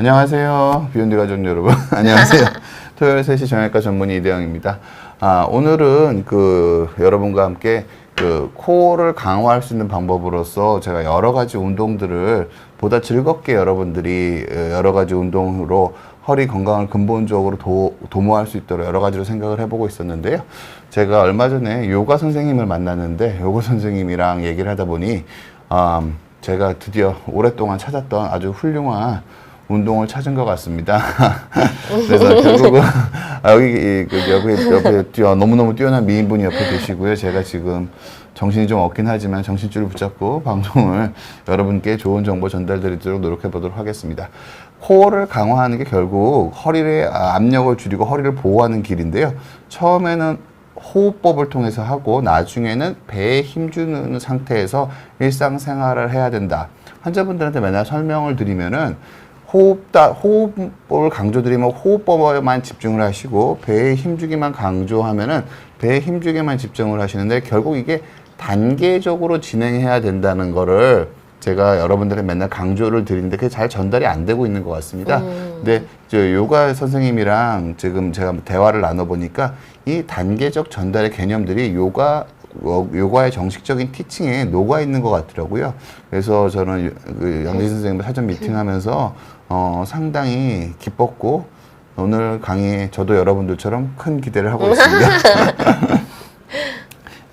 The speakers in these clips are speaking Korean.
안녕하세요. 비욘드 가족 여러분. 안녕하세요. 토요일 3시 정형외과 전문의 이대영입니다. 오늘은 여러분과 함께 코어를 강화할 수 있는 방법으로서 제가 여러 가지 운동들을 보다 즐겁게 여러분들이 여러 가지 운동으로 허리 건강을 근본적으로 도모할 수 있도록 여러 가지로 생각을 해보고 있었는데요. 제가 얼마 전에 요가 선생님을 만났는데 요가 선생님이랑 얘기를 하다 보니 제가 드디어 오랫동안 찾았던 아주 훌륭한 운동을 찾은 것 같습니다. 그래서 결국은 옆에 너무너무 뛰어난 미인분이 옆에 계시고요. 제가 지금 정신이 좀 없긴 하지만 정신줄을 붙잡고 방송을 여러분께 좋은 정보 전달드리도록 노력해 보도록 하겠습니다. 코어를 강화하는 게 결국 허리의 압력을 줄이고 허리를 보호하는 길인데요. 처음에는 호흡법을 통해서 하고 나중에는 배에 힘주는 상태에서 일상생활을 해야 된다. 환자분들한테 맨날 설명을 드리면은 호흡법을 강조드리면 호흡법에만 집중을 하시고 배에 힘주기만 강조하면은 배에 힘주기만 집중을 하시는데 결국 이게 단계적으로 진행해야 된다는 거를 제가 여러분들의 맨날 강조를 드리는데 그게 잘 전달이 안 되고 있는 것 같습니다. 근데 요가 선생님이랑 지금 제가 대화를 나눠보니까 이 단계적 전달의 개념들이 요가의 정식적인 티칭에 녹아 있는 것 같더라고요. 그래서 저는 양진 선생님과 사전 미팅하면서 상당히 기뻤고 오늘 강의에 저도 여러분들처럼 큰 기대를 하고 있습니다.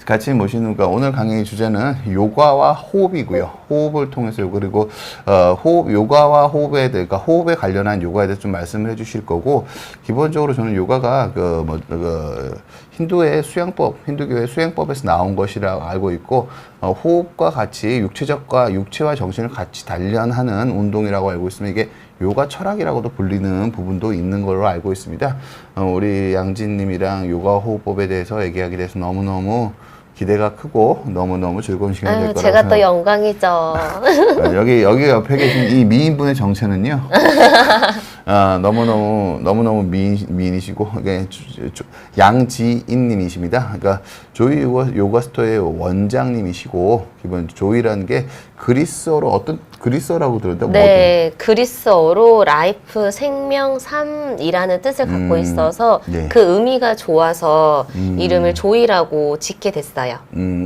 같이 모시는 오늘 강의 주제는 요가와 호흡이고요. 호흡을 통해서 그리고 요가와 호흡에 대해 호흡에 관련한 요가에 대해서 좀 말씀을 해주실 거고 기본적으로 저는 요가가 힌두교의 수행법에서 나온 것이라고 알고 있고 호흡과 같이 육체와 정신을 같이 단련하는 운동이라고 알고 있으면 이게 요가 철학이라고도 불리는 부분도 있는 걸로 알고 있습니다. 우리 양진님이랑 요가 호흡법에 대해서 얘기하게 돼서 너무너무 기대가 크고 너무너무 즐거운 시간이 될 거라고 제가 또 영광이죠. 여기 옆에 계신 이 미인분의 정체는요. 너무너무 미인이시고 양지인님이십니다. 그러니까 조이 요가 스토어의 원장님이시고 기본 조이라는 게 그리스어로 어떤 그리스어라고 들었다? 네, 그리스어로 라이프 생명 삶이라는 뜻을 갖고 있어서 네. 그 의미가 좋아서 이름을 조이라고 짓게 됐어요.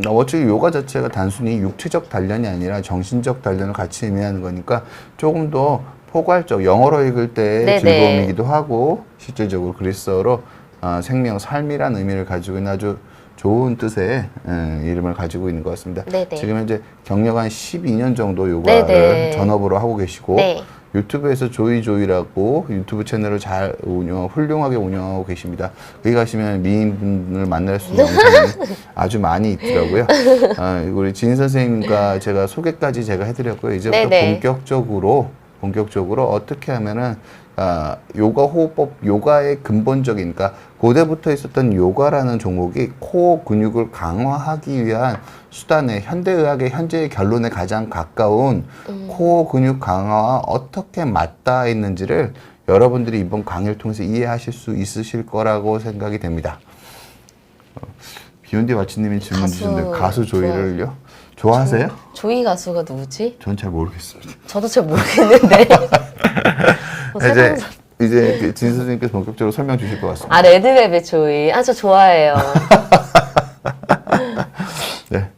어차피 요가 자체가 단순히 육체적 단련이 아니라 정신적 단련을 같이 의미하는 거니까 조금 더 포괄적, 영어로 읽을 때 네네. 즐거움이기도 하고 실질적으로 그리스어로 생명, 삶이라는 의미를 가지고 있는 아주 좋은 뜻의 이름을 가지고 있는 것 같습니다. 네네. 지금 현재 경력 한 12년 정도 요가를 네네. 전업으로 하고 계시고 네. 유튜브에서 조이라고 유튜브 채널을 훌륭하게 운영하고 계십니다. 거기 가시면 미인분을 만날 수 있는 영상이 아주 많이 있더라고요. 우리 진 선생님과 제가 소개까지 제가 해드렸고요. 이제부터 네네. 본격적으로 어떻게 하면은 요가 호흡법, 요가의 근본적인, 그러니까 고대부터 있었던 요가라는 종목이 코어 근육을 강화하기 위한 수단의 현대의학의 현재의 결론에 가장 가까운 코어 근육 강화와 어떻게 맞닿아 있는지를 여러분들이 이번 강의를 통해서 이해하실 수 있으실 거라고 생각이 됩니다. 비욘디 마치님이 질문 주셨는데 가수 조이를요? 좋아하세요? 조이 가수가 누구지? 전 잘 모르겠습니다. 저도 잘 모르겠는데. 이제 진 선생님께서 본격적으로 설명 주실 것 같습니다. 레드벨벳 조이. 저 좋아해요. 네.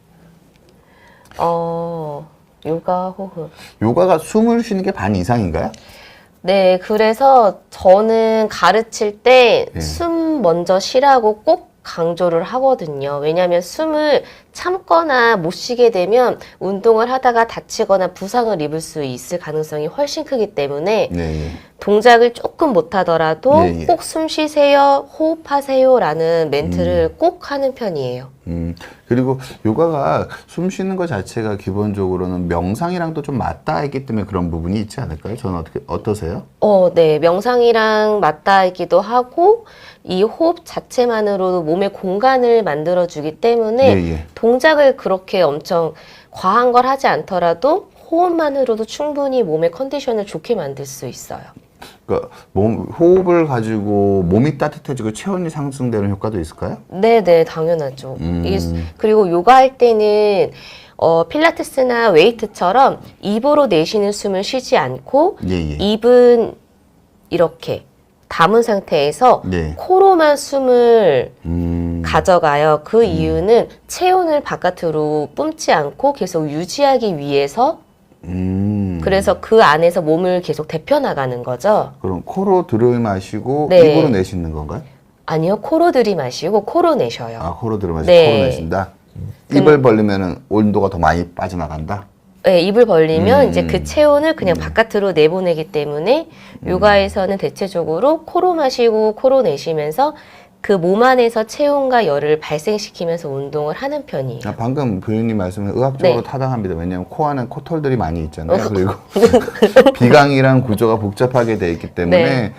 요가 호흡. 요가가 숨을 쉬는 게 반 이상인가요? 네, 그래서 저는 가르칠 때 네. 숨 먼저 쉬라고 꼭 강조를 하거든요. 왜냐하면 숨을 참거나 못 쉬게 되면 운동을 하다가 다치거나 부상을 입을 수 있을 가능성이 훨씬 크기 때문에 네. 동작을 조금 못하더라도 예. 꼭 숨 쉬세요, 호흡하세요 라는 멘트를 꼭 하는 편이에요. 그리고 요가가 숨 쉬는 것 자체가 기본적으로는 명상이랑도 좀 맞닿아 있기 때문에 그런 부분이 있지 않을까요? 저는 어떠세요? 네. 명상이랑 맞닿아 있기도 하고 이 호흡 자체만으로도 몸의 공간을 만들어주기 때문에 예. 동작을 그렇게 엄청 과한 걸 하지 않더라도 호흡만으로도 충분히 몸의 컨디션을 좋게 만들 수 있어요. 그러니까 호흡을 가지고 몸이 따뜻해지고 체온이 상승되는 효과도 있을까요? 네네, 당연하죠. 그리고 요가 할 때는 필라테스나 웨이트처럼 입으로 내쉬는 숨을 쉬지 않고 예, 예. 입은 이렇게 담은 상태에서 네. 코로만 숨을 가져가요. 그 이유는 체온을 바깥으로 뿜지 않고 계속 유지하기 위해서 그래서 그 안에서 몸을 계속 데펴 나가는 거죠. 그럼 코로 들이마시고 네. 입으로 내쉬는 건가요? 아니요, 코로 들이마시고 코로 내쉬어요. 아, 코로 들이마시고 네. 코로 내쉰다. 입을 벌리면은 온도가 더 많이 빠져나간다. 네, 입을 벌리면 이제 그 체온을 그냥 바깥으로 내보내기 때문에 요가에서는 대체적으로 코로 마시고 코로 내쉬면서 그 몸 안에서 체온과 열을 발생시키면서 운동을 하는 편이에요. 아, 방금 교수님 말씀은 의학적으로 네. 타당합니다. 왜냐하면 코 안에 코털들이 많이 있잖아요. 그리고 비강이랑 구조가 복잡하게 돼 있기 때문에 네.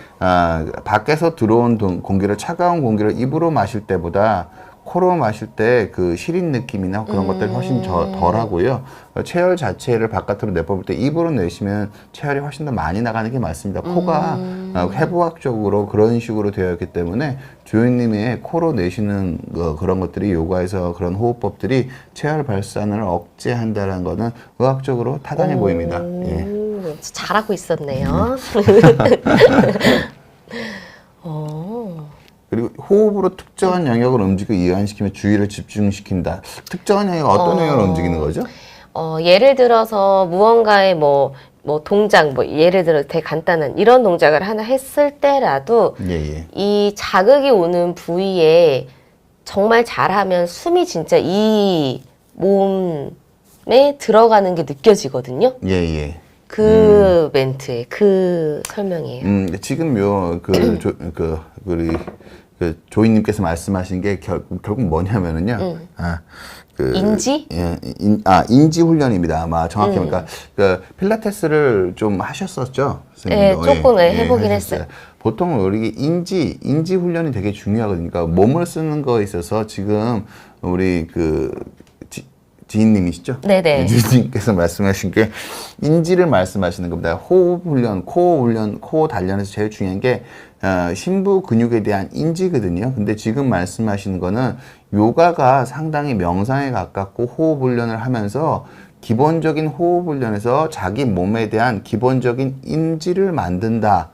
밖에서 들어온 공기를 차가운 공기를 입으로 마실 때보다 코로 마실 때 그 시린 느낌이나 그런 것들이 훨씬 덜하고요. 체열 자체를 바깥으로 내뿜을 때 입으로 내쉬면 체열이 훨씬 더 많이 나가는 게 맞습니다. 코가 해부학적으로 그런 식으로 되어 있기 때문에 조현님의 코로 내쉬는 그런 것들이 요가에서 그런 호흡법들이 체열 발산을 억제한다는 거는 의학적으로 타당해 보입니다. 예. 잘하고 있었네요. 그리고 호흡으로 특정한 영역을 움직이고 이완시키며 주의를 집중시킨다. 특정한 영역 어떤 영역을 움직이는 거죠? 예를 들어서 무언가의 뭐 동작, 예를 들어 되게 간단한 이런 동작을 하나 했을 때라도 예. 이 자극이 오는 부위에 정말 잘하면 숨이 진짜 이 몸에 들어가는 게 느껴지거든요. 예. 그 멘트에 그 설명이에요. 지금 우리 조이님께서 말씀하신 게 결국 뭐냐면은요. 인지? 예, 인지 훈련입니다. 아마 정확히 그러니까 그 필라테스를 좀 하셨었죠? 네, 선생님도? 조금 해보긴 하셨어요. 했어요. 보통 우리 인지 훈련이 되게 중요하거든요. 그러니까 몸을 쓰는 거에 있어서 지금 우리 지인님이시죠? 네네. 지인님께서 말씀하신 게 인지를 말씀하시는 겁니다. 호흡 훈련, 코 단련에서 제일 중요한 게 심부 근육에 대한 인지거든요. 근데 지금 말씀하시는 거는 요가가 상당히 명상에 가깝고 호흡 훈련을 하면서 기본적인 호흡 훈련에서 자기 몸에 대한 기본적인 인지를 만든다.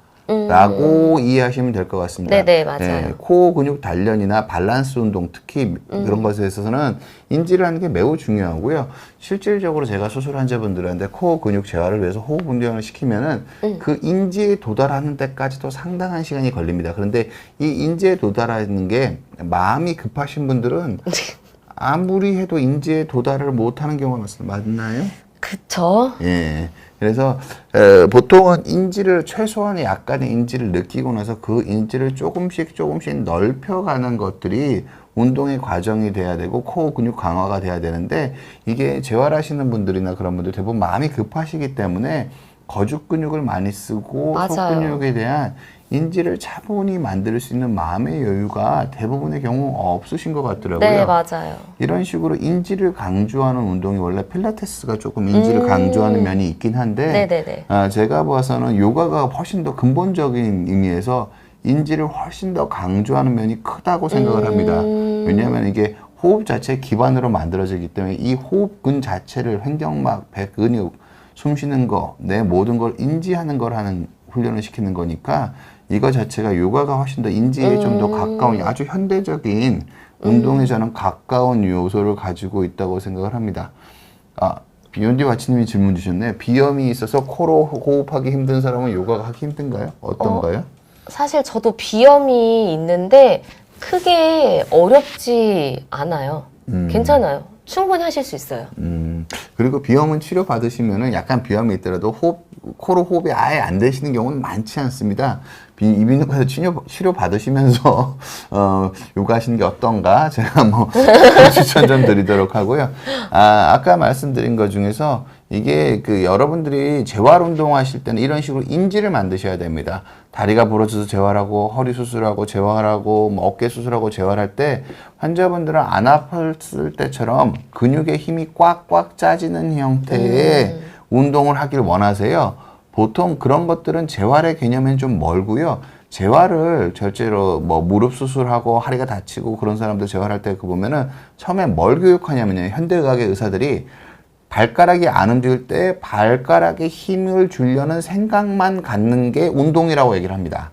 라고 이해하시면 될 것 같습니다. 네네, 맞아요. 코 근육 단련이나 밸런스 운동 특히 그런 것에 있어서는 인지를 하는 게 매우 중요하고요. 실질적으로 제가 수술 환자분들한테 코 근육 재활을 위해서 호흡 운동을 시키면은 그 인지에 도달하는 데까지도 상당한 시간이 걸립니다. 그런데 이 인지에 도달하는 게 마음이 급하신 분들은 아무리 해도 인지에 도달을 못하는 경우가 맞나요? 그쵸. 예. 그래서 보통은 인지를 최소한의 약간의 인지를 느끼고 나서 그 인지를 조금씩 넓혀가는 것들이 운동의 과정이 돼야 되고 코어 근육 강화가 돼야 되는데 이게 재활하시는 분들이나 그런 분들 대부분 마음이 급하시기 때문에 거죽 근육을 많이 쓰고 속 맞아요. 근육에 대한 인지를 차분히 만들 수 있는 마음의 여유가 대부분의 경우 없으신 것 같더라고요. 네, 맞아요. 이런 식으로 인지를 강조하는 운동이 원래 필라테스가 조금 인지를 강조하는 면이 있긴 한데 네네네. 제가 봐서는 요가가 훨씬 더 근본적인 의미에서 인지를 훨씬 더 강조하는 면이 크다고 생각을 합니다. 왜냐하면 이게 호흡 자체 기반으로 만들어지기 때문에 이 호흡근 자체를 횡격막, 배 근육, 숨 쉬는 거, 내 모든 걸 인지하는 걸 하는 훈련을 시키는 거니까 이거 자체가 요가가 훨씬 더 인지에 좀 더 가까운 아주 현대적인 운동에 저는 가까운 요소를 가지고 있다고 생각을 합니다. 비욘디 와치님이 질문 주셨네. 비염이 있어서 코로 호흡하기 힘든 사람은 요가가 하기 힘든가요? 어떤가요? 사실 저도 비염이 있는데 크게 어렵지 않아요. 괜찮아요. 충분히 하실 수 있어요. 그리고 비염은 치료 받으시면은 약간 비염이 있더라도 코로 호흡이 아예 안 되시는 경우는 많지 않습니다. 이비인후과에서 치료 받으시면서 요가 하시는 게 어떤가 제가 추천 좀 드리도록 하고요. 아까 말씀드린 것 중에서 이게 여러분들이 재활 운동 하실 때는 이런 식으로 인지를 만드셔야 됩니다. 다리가 부러져서 재활하고 허리 수술하고 재활하고 어깨 수술하고 재활할 때 환자분들은 안 아팠을 때처럼 근육의 힘이 꽉꽉 짜지는 형태의 운동을 하길 원하세요. 보통 그런 것들은 재활의 개념엔 좀 멀고요. 재활을 절제로 뭐 무릎 수술하고 허리가 다치고 그런 사람들 재활할 때 그 보면은 처음에 뭘 교육하냐면요. 현대의학의 의사들이 발가락이 안 움직일 때 발가락에 힘을 주려는 생각만 갖는 게 운동이라고 얘기를 합니다.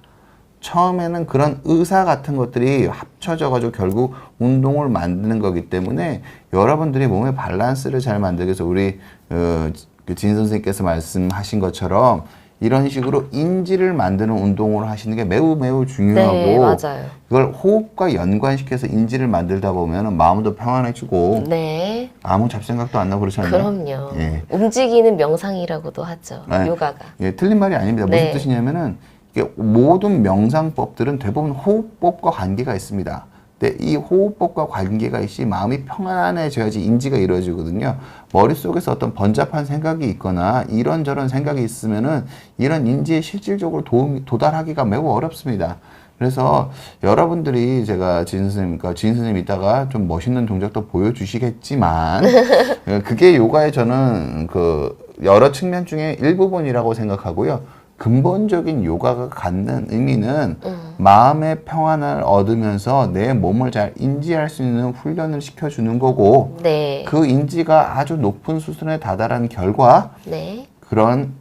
처음에는 그런 의사 같은 것들이 합쳐져 가지고 결국 운동을 만드는 거기 때문에 여러분들이 몸의 밸런스를 잘 만들기 위해서 우리 진 선생님께서 말씀하신 것처럼 이런 식으로 인지를 만드는 운동을 하시는 게 매우 매우 중요하고 네, 맞아요. 이걸 호흡과 연관시켜서 인지를 만들다 보면 마음도 평안해지고 네. 아무 잡생각도 안 나고 그렇지 않나요? 그럼요. 예. 움직이는 명상이라고도 하죠. 네. 요가가. 예, 틀린 말이 아닙니다. 무슨 네. 뜻이냐면은 이게 모든 명상법들은 대부분 호흡법과 관계가 있습니다. 근데 이 호흡법과 관계가 있이 마음이 평안해져야지 인지가 이루어지거든요. 머릿속에서 어떤 번잡한 생각이 있거나 이런저런 생각이 있으면은 이런 인지에 실질적으로 도달하기가 매우 어렵습니다. 그래서 여러분들이 제가 진 선생님 이따가 좀 멋있는 동작도 보여주시겠지만 그게 요가의 저는 그 여러 측면 중에 일부분이라고 생각하고요. 근본적인 요가가 갖는 의미는 마음의 평안을 얻으면서 내 몸을 잘 인지할 수 있는 훈련을 시켜주는 거고 네. 그 인지가 아주 높은 수준에 다다른 결과 네. 그런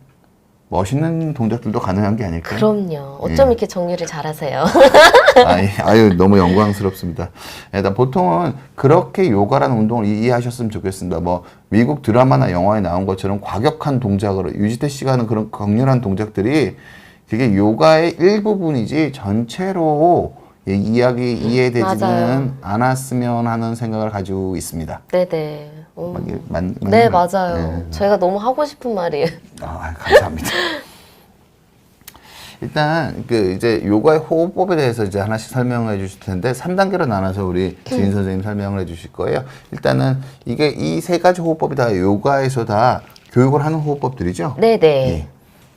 멋있는 동작들도 가능한 게 아닐까요? 그럼요. 어쩜 이렇게 정리를 잘하세요? 아유, 너무 영광스럽습니다. 일단 보통은 그렇게 요가라는 운동을 이해하셨으면 좋겠습니다. 뭐 미국 드라마나 영화에 나온 것처럼 과격한 동작으로 유지태 씨가 하는 그런 격렬한 동작들이 그게 요가의 일부분이지 전체로 이해되지는 맞아요. 않았으면 하는 생각을 가지고 있습니다. 네네. 네, 맞아요. 네. 저희가 너무 하고 싶은 말이에요. 감사합니다. 일단 이제 요가의 호흡법에 대해서 이제 하나씩 설명을 해주실 텐데 3단계로 나눠서 우리 지인 선생님 설명을 해주실 거예요. 일단은 이게 이 세 가지 호흡법이 다 요가에서 다 교육을 하는 호흡법들이죠. 네네. 예,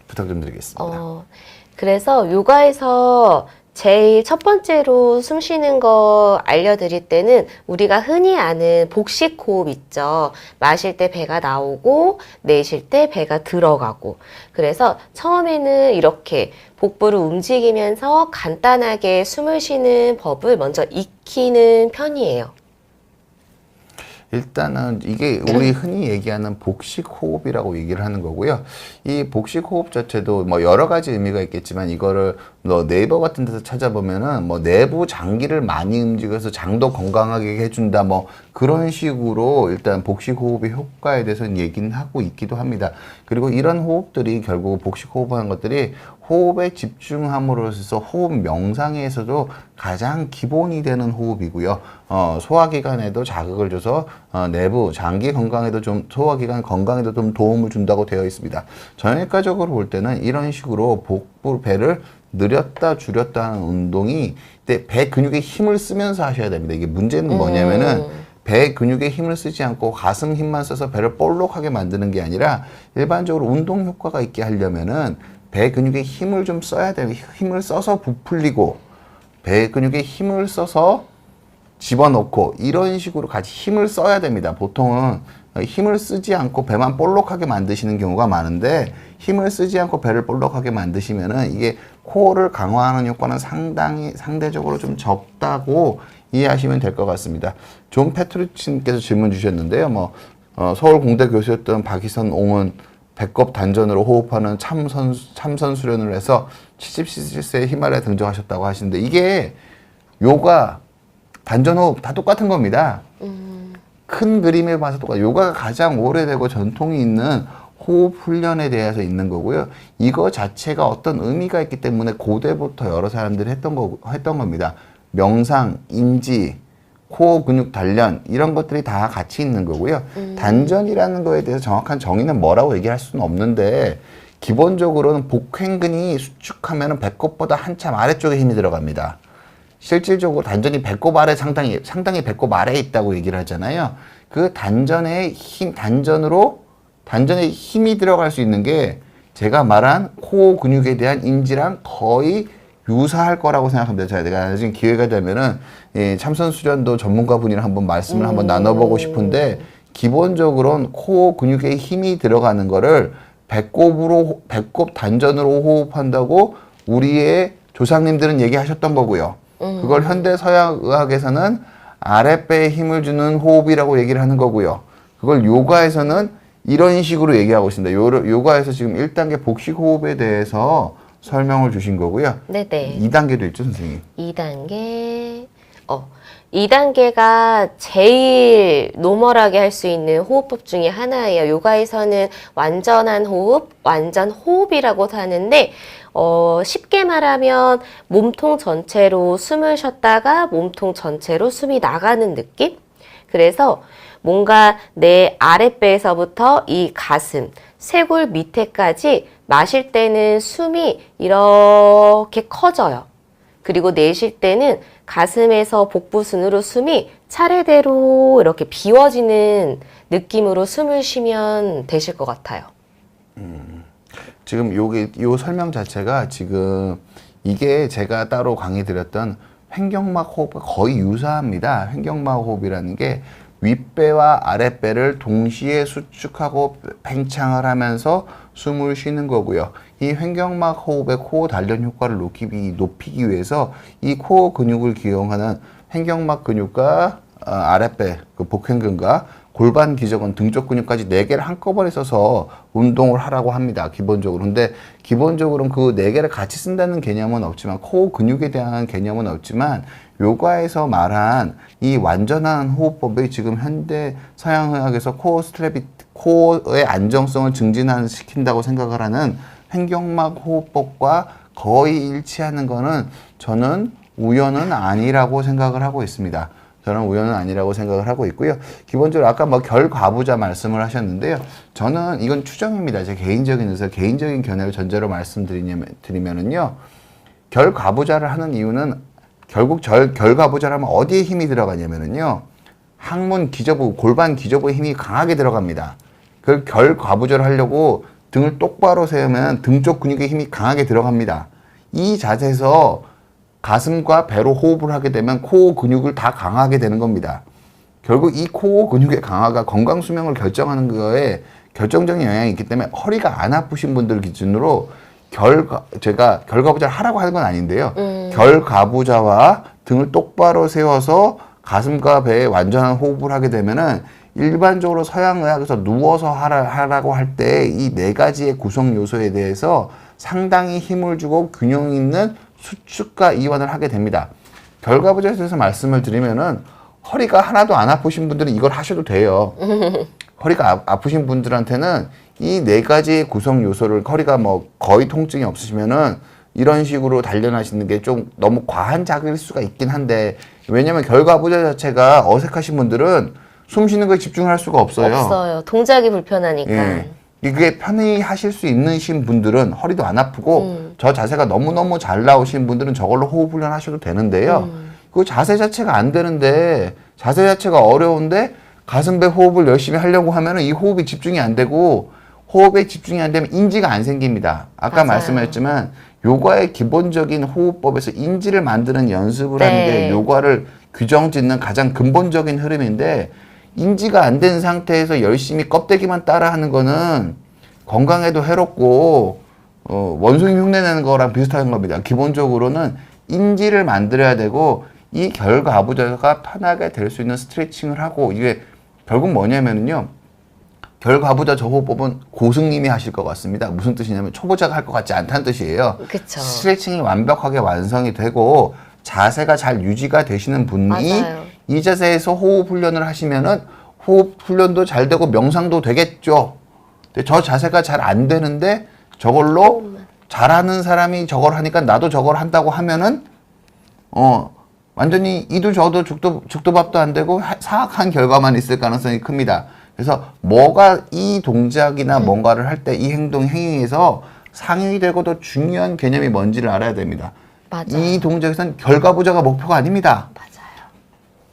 부탁 좀 드리겠습니다. 그래서 요가에서 제일 첫 번째로 숨 쉬는 거 알려드릴 때는 우리가 흔히 아는 복식 호흡 있죠. 마실 때 배가 나오고 내쉴 때 배가 들어가고. 그래서 처음에는 이렇게 복부를 움직이면서 간단하게 숨을 쉬는 법을 먼저 익히는 편이에요. 일단은 이게 우리 흔히 얘기하는 복식 호흡이라고 얘기를 하는 거고요. 이 복식 호흡 자체도 뭐 여러 가지 의미가 있겠지만 이거를 뭐 네이버 같은 데서 찾아보면은 뭐 내부 장기를 많이 움직여서 장도 건강하게 해준다 뭐 그런 식으로 일단 복식 호흡의 효과에 대해서는 얘기는 하고 있기도 합니다. 그리고 이런 호흡들이 결국 복식 호흡하는 것들이 호흡에 집중함으로써 호흡 명상에서도 가장 기본이 되는 호흡이고요. 소화기관에도 자극을 줘서 내부 장기 건강에도 좀 소화기관 건강에도 좀 도움을 준다고 되어 있습니다. 정형외과적으로 볼 때는 이런 식으로 복부 배를 늘렸다 줄였다 하는 운동이 배 근육에 힘을 쓰면서 하셔야 됩니다. 이게 문제는 뭐냐면은 배 근육에 힘을 쓰지 않고 가슴 힘만 써서 배를 볼록하게 만드는 게 아니라 일반적으로 운동 효과가 있게 하려면은 배 근육에 힘을 좀 써야 돼요. 힘을 써서 부풀리고 배 근육에 힘을 써서 집어넣고 이런 식으로 같이 힘을 써야 됩니다. 보통은 힘을 쓰지 않고 배만 볼록하게 만드시는 경우가 많은데 힘을 쓰지 않고 배를 볼록하게 만드시면은 이게 코어를 강화하는 효과는 상대적으로 좀 적다고 이해하시면 될 것 같습니다. 존 페트루치님께서 질문 주셨는데요. 서울 공대 교수였던 박희선 옹은 배꼽 단전으로 호흡하는 참선 수련을 해서 77세에 히말라야 등정하셨다고 하시는데 이게 요가 단전 호흡 다 똑같은 겁니다. 큰 그림에 봐서 똑같아요. 요가가 가장 오래되고 전통이 있는 호흡 훈련에 대해서 있는 거고요. 이거 자체가 어떤 의미가 있기 때문에 고대부터 여러 사람들이 했던 겁니다. 명상, 인지, 코어 근육 단련 이런 것들이 다 같이 있는 거고요. 단전이라는 거에 대해서 정확한 정의는 뭐라고 얘기할 수는 없는데 기본적으로는 복횡근이 수축하면 배꼽보다 한참 아래쪽에 힘이 들어갑니다. 실질적으로 단전이 배꼽 아래 상당히 배꼽 아래에 있다고 얘기를 하잖아요. 그 단전에 힘이 들어갈 수 있는 게 제가 말한 코어 근육에 대한 인지랑 거의 유사할 거라고 생각합니다. 제가 나중에 기회가 되면은 참선 수련도 전문가분이랑 한번 말씀을 한번 나눠보고 싶은데 기본적으로는 코어 근육에 힘이 들어가는 거를 배꼽 단전으로 호흡한다고 우리의 조상님들은 얘기하셨던 거고요. 그걸 현대 서양 의학에서는 아랫배에 힘을 주는 호흡이라고 얘기를 하는 거고요. 그걸 요가에서는 이런 식으로 얘기하고 있습니다. 요가에서 지금 1단계 복식 호흡에 대해서 설명을 주신 거고요. 네네. 2단계도 있죠, 선생님? 2단계. 2단계가 제일 노멀하게 할 수 있는 호흡법 중에 하나예요. 요가에서는 완전한 호흡, 완전 호흡이라고 하는데, 쉽게 말하면 몸통 전체로 숨을 쉬었다가 몸통 전체로 숨이 나가는 느낌? 그래서 뭔가 내 아랫배에서부터 이 가슴, 쇄골 밑에까지 마실 때는 숨이 이렇게 커져요. 그리고 내쉴 때는 가슴에서 복부순으로 숨이 차례대로 이렇게 비워지는 느낌으로 숨을 쉬면 되실 것 같아요. 지금 요 설명 자체가 지금 이게 제가 따로 강의 드렸던 횡격막 호흡과 거의 유사합니다. 횡격막 호흡이라는 게 윗배와 아랫배를 동시에 수축하고 팽창을 하면서 숨을 쉬는 거고요. 이 횡격막 호흡의 코어 단련 효과를 높이기 위해서 이 코어 근육을 기용하는 횡격막 근육과 아랫배, 그 복횡근과 골반 기저근, 등 쪽 근육까지 4개를 한꺼번에 써서 운동을 하라고 합니다. 기본적으로. 근데 기본적으로는 그 4개를 같이 쓴다는 개념은 없지만, 코어 근육에 대한 개념은 없지만, 요가에서 말한 이 완전한 호흡법이 지금 현대 서양의학에서 코어의 안정성을 증진시킨다고 생각을 하는 횡격막 호흡법과 거의 일치하는 거는 저는 우연은 아니라고 생각을 하고 있습니다. 저는 우연은 아니라고 생각을 하고 있고요. 기본적으로 아까 결과부자 말씀을 하셨는데요. 저는 이건 추정입니다. 제 개인적인 의사, 개인적인 견해를 전제로 말씀드리면은요. 결과부자를 하는 이유는 결국 결과부자를 하면 어디에 힘이 들어가냐면은요. 항문 기저부, 골반 기저부에 힘이 강하게 들어갑니다. 그 결과부자를 하려고 등을 똑바로 세우면 등 쪽 근육에 힘이 강하게 들어갑니다. 이 자세에서 가슴과 배로 호흡을 하게 되면 코어 근육을 다 강하게 되는 겁니다. 결국 이 코어 근육의 강화가 건강 수명을 결정하는 거에 결정적인 영향이 있기 때문에 허리가 안 아프신 분들 기준으로 제가 결과부자를 하라고 하는 건 아닌데요. 결과부자와 등을 똑바로 세워서 가슴과 배에 완전한 호흡을 하게 되면은 일반적으로 서양의학에서 누워서 하라고 할 때 이 4가지의 구성 요소에 대해서 상당히 힘을 주고 균형 있는 수축과 이완을 하게 됩니다. 결과부자에 대해서 말씀을 드리면은 허리가 하나도 안 아프신 분들은 이걸 하셔도 돼요. 허리가 아프신 분들한테는 이 4가지의 구성 요소를 허리가 거의 통증이 없으시면은 이런 식으로 단련하시는 게 좀 너무 과한 자극일 수가 있긴 한데, 왜냐면 결과부자 자체가 어색하신 분들은 숨 쉬는 거에 집중할 수가 없어요. 없어요. 동작이 불편하니까. 예. 이게 편히 하실 수 있는 분들은 허리도 안 아프고 저 자세가 너무너무 잘 나오신 분들은 저걸로 호흡 훈련 하셔도 되는데요. 그 자세 자체가 안 되는데, 자세 자체가 어려운데 가슴배 호흡을 열심히 하려고 하면은 이 호흡이 집중이 안 되고, 호흡에 집중이 안 되면 인지가 안 생깁니다. 아까 맞아요. 말씀하셨지만 요가의 기본적인 호흡법에서 인지를 만드는 연습을 네. 하는 게 요가를 규정 짓는 가장 근본적인 흐름인데, 인지가 안 된 상태에서 열심히 껍데기만 따라하는 거는 건강에도 해롭고 원숭이 흉내내는 거랑 비슷한 겁니다. 기본적으로는 인지를 만들어야 되고, 이 결과부자가 편하게 될 수 있는 스트레칭을 하고, 이게 결국 뭐냐면요, 결과부자 저 호흡법은 고승님이 하실 것 같습니다. 무슨 뜻이냐면 초보자가 할 것 같지 않다는 뜻이에요. 그쵸. 스트레칭이 완벽하게 완성이 되고 자세가 잘 유지가 되시는 분이 맞아요. 이 자세에서 호흡 훈련을 하시면은 호흡 훈련도 잘 되고 명상도 되겠죠. 근데 저 자세가 잘 안 되는데 저걸로 잘하는 사람이 저걸 하니까 나도 저걸 한다고 하면은 완전히 이도 저도 죽도 밥도 안 되고 사악한 결과만 있을 가능성이 큽니다. 그래서 뭐가 이 동작이나 뭔가를 할 때 이 행위에서 상응이 되고 더 중요한 개념이 뭔지를 알아야 됩니다. 맞아요. 이 동작에서는 결과부자가 목표가 아닙니다. 맞아요.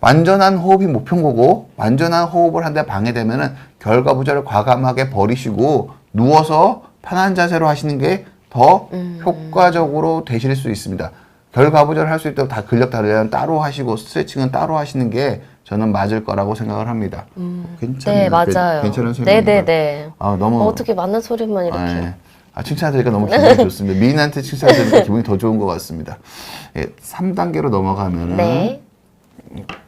완전한 호흡이 목표인 거고, 완전한 호흡을 한데 방해되면은 결과부자를 과감하게 버리시고 누워서 편한 자세로 하시는 게 더 효과적으로 되실 수 있습니다. 결과부절을 할 수 있도록 다 근력 단련 따로 하시고 스트레칭은 따로 하시는 게 저는 맞을 거라고 생각을 합니다. 괜찮아요. 네, 맞아요. 괜찮은 설명인가요? 네네네. 너무 어떻게 만난 소리만 이렇게. 네. 칭찬드리니까 너무 기분이 좋습니다. 미인한테 칭찬드리니까 기분이 더 좋은 것 같습니다. 3단계로 넘어가면은 네.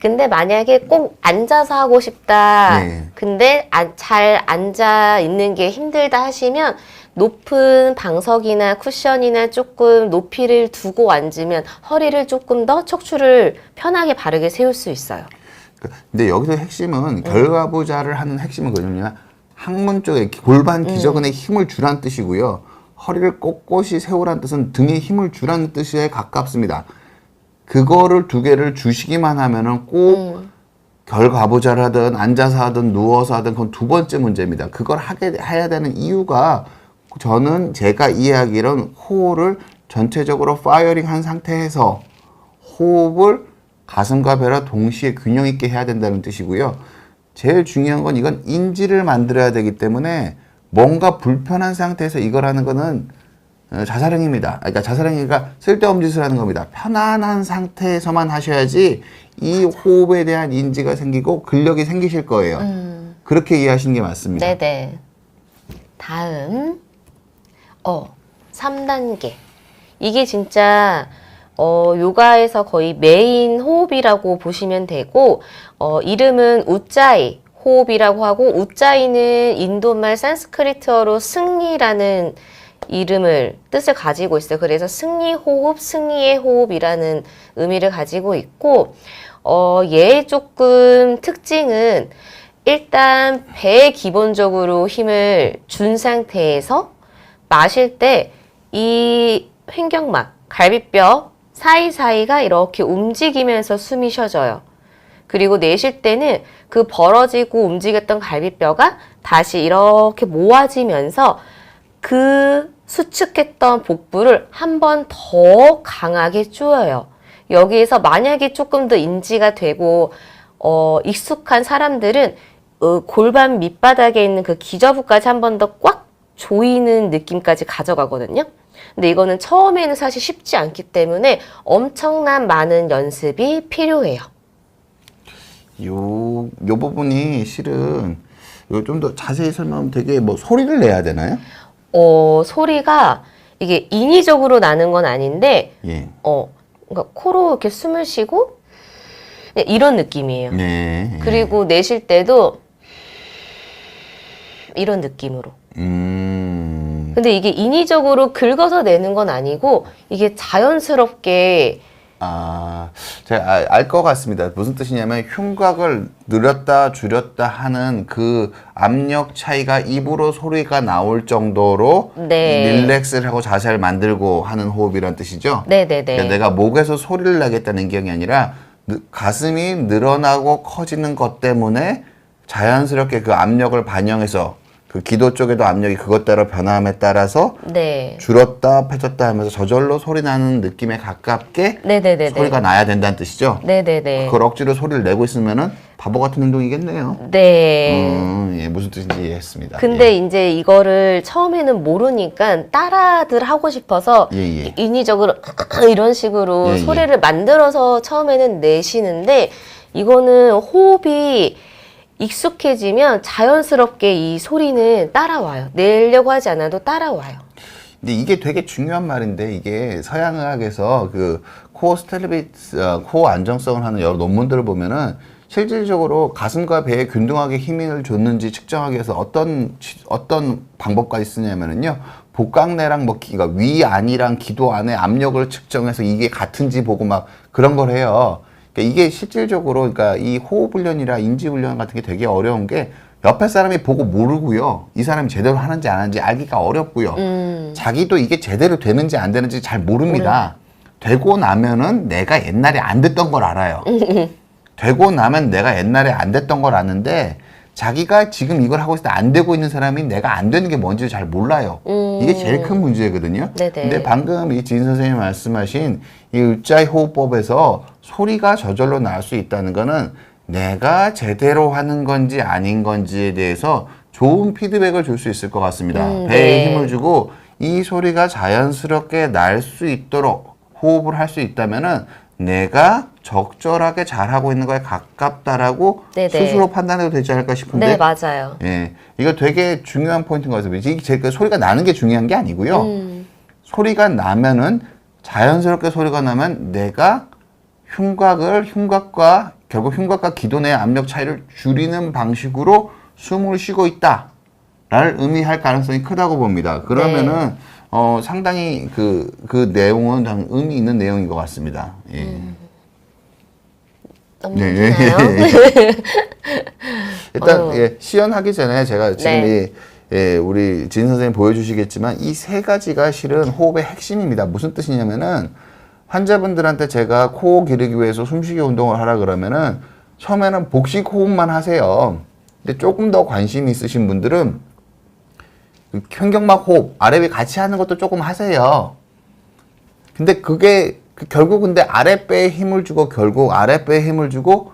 근데 만약에 꼭 앉아서 하고 싶다. 네. 근데 잘 앉아 있는 게 힘들다 하시면 높은 방석이나 쿠션이나 조금 높이를 두고 앉으면 허리를 조금 더 척추를 편하게 바르게 세울 수 있어요. 근데 여기서 핵심은 결과부자를 하는 핵심은 뭐냐면 항문 쪽에 골반 기저근에 힘을 주란 뜻이고요. 허리를 꼿꼿이 세우란 뜻은 등에 힘을 주라는 뜻에 가깝습니다. 그거를 두 개를 주시기만 하면은 꼭 결과부자를 하든 앉아서 하든 누워서 하든 그건 두 번째 문제입니다. 그걸 해야 되는 이유가 저는 제가 이해하기로는 호흡을 전체적으로 파이어링 한 상태에서 호흡을 가슴과 배로 동시에 균형 있게 해야 된다는 뜻이고요. 제일 중요한 건 이건 인지를 만들어야 되기 때문에 뭔가 불편한 상태에서 이걸 하는 거는 자살행위입니다. 그러니까 자살행위가 쓸데없는 짓을 하는 겁니다. 편안한 상태에서만 하셔야지 이 호흡에 대한 인지가 생기고 근력이 생기실 거예요. 그렇게 이해하시는 게 맞습니다. 네네. 다음 3단계. 이게 진짜 요가에서 거의 메인 호흡이라고 보시면 되고 이름은 우짜이 호흡이라고 하고 우짜이는 인도말 산스크리트어로 승리라는 뜻을 가지고 있어요. 그래서 승리 호흡, 승리의 호흡이라는 의미를 가지고 있고 얘의 조금 특징은 일단 배에 기본적으로 힘을 준 상태에서 마실 때 이 횡격막, 갈비뼈 사이사이가 이렇게 움직이면서 숨이 쉬어져요. 그리고 내쉴 때는 그 벌어지고 움직였던 갈비뼈가 다시 이렇게 모아지면서 그 수축했던 복부를 한 번 더 강하게 조여요. 여기에서 만약에 조금 더 인지가 되고 익숙한 사람들은 골반 밑바닥에 있는 그 기저부까지 한 번 더 꽉 조이는 느낌까지 가져가거든요. 근데 이거는 처음에는 사실 쉽지 않기 때문에 엄청난 많은 연습이 필요해요. 요 부분이 실은 이거 좀 더 자세히 설명하면 되게 뭐 소리를 내야 되나요? 소리가 이게 인위적으로 나는 건 아닌데, 예. 그러니까 코로 이렇게 숨을 쉬고 이런 느낌이에요. 네. 그리고 내쉴 때도 이런 느낌으로. 근데 이게 인위적으로 긁어서 내는 건 아니고 이게 자연스럽게 제가 알 것 같습니다. 무슨 뜻이냐면 흉곽을 늘렸다 줄였다 하는 그 압력 차이가 입으로 소리가 나올 정도로 네. 릴렉스를 하고 자세를 만들고 하는 호흡이란 뜻이죠. 네네네. 그러니까 내가 목에서 소리를 내겠다는 게 아니라 가슴이 늘어나고 커지는 것 때문에 자연스럽게 그 압력을 반영해서 그 기도 쪽에도 압력이 그것 따라 변함에 따라서 네. 줄었다 펴졌다 하면서 저절로 소리 나는 느낌에 가깝게 네네네네. 소리가 나야 된다는 뜻이죠. 네네네. 그걸 억지로 소리를 내고 있으면은 바보 같은 운동이겠네요. 네. 예, 무슨 뜻인지 이해했습니다. 근데 이제 이거를 처음에는 모르니까 따라들 하고 싶어서 예. 인위적으로 이런 식으로 예. 소리를 만들어서 처음에는 내쉬는데 이거는 호흡이 익숙해지면 자연스럽게 이 소리는 따라와요. 내려고 하지 않아도 따라와요. 근데 이게 되게 중요한 말인데 이게 서양의학에서 그 코어 스텔비트, 코어 안정성을 하는 여러 논문들을 보면은 실질적으로 가슴과 배에 균등하게 힘을 줬는지 측정하기 위해서 어떤 방법까지 쓰냐면은요. 복강내랑 그러니까 위 안이랑 기도 안의 압력을 측정해서 이게 같은지 보고 막 그런 걸 해요. 그러니까 이게 실질적으로 그러니까 이 호흡 훈련이라 인지 훈련 같은 게 되게 어려운 게 옆에 사람이 보고 모르고요. 이 사람이 제대로 하는지 안 하는지 알기가 어렵고요. 자기도 이게 제대로 되는지 안 되는지 잘 모릅니다. 되고 나면은 내가 옛날에 안 됐던 걸 알아요. 되고 나면 내가 옛날에 안 됐던 걸 아는데 자기가 지금 이걸 하고 있을 때 안 되고 있는 사람이 내가 안 되는 게 뭔지 잘 몰라요. 이게 제일 큰 문제거든요. 네네. 근데 방금 이 지인 선생님이 말씀하신 이 울자이 호흡법에서 소리가 저절로 날 수 있다는 거는 내가 제대로 하는 건지 아닌 건지에 대해서 좋은 피드백을 줄 수 있을 것 같습니다. 배에 네. 힘을 주고 이 소리가 자연스럽게 날 수 있도록 호흡을 할 수 있다면은 내가 적절하게 잘하고 있는 거에 가깝다라고 네네. 스스로 판단해도 되지 않을까 싶은데. 네, 맞아요. 예, 이거 되게 중요한 포인트인 것 같습니다. 이게 제가 소리가 나는 게 중요한 게 아니고요. 소리가 나면은 자연스럽게 소리가 나면 내가 흉곽과 결국 흉곽과 기도 내 압력 차이를 줄이는 방식으로 숨을 쉬고 있다를 의미할 가능성이 크다고 봅니다. 그러면은 상당히 그 내용은 좀 의미 있는 내용인 것 같습니다. 예. 넘기나요? 일단 예, 시연하기 전에 제가 지금 네. 우리 진 선생님 보여주시겠지만 이 세 가지가 실은 호흡의 핵심입니다. 무슨 뜻이냐면은 환자분들한테 제가 코 기르기 위해서 숨쉬기 운동을 하라 그러면은 처음에는 복식 호흡만 하세요. 근데 조금 더 관심이 있으신 분들은 그 횡격막 호흡, 아래 위 같이 하는 것도 조금 하세요. 근데 그게 결국 근데 아랫배에 힘을 주고 결국 아랫배에 힘을 주고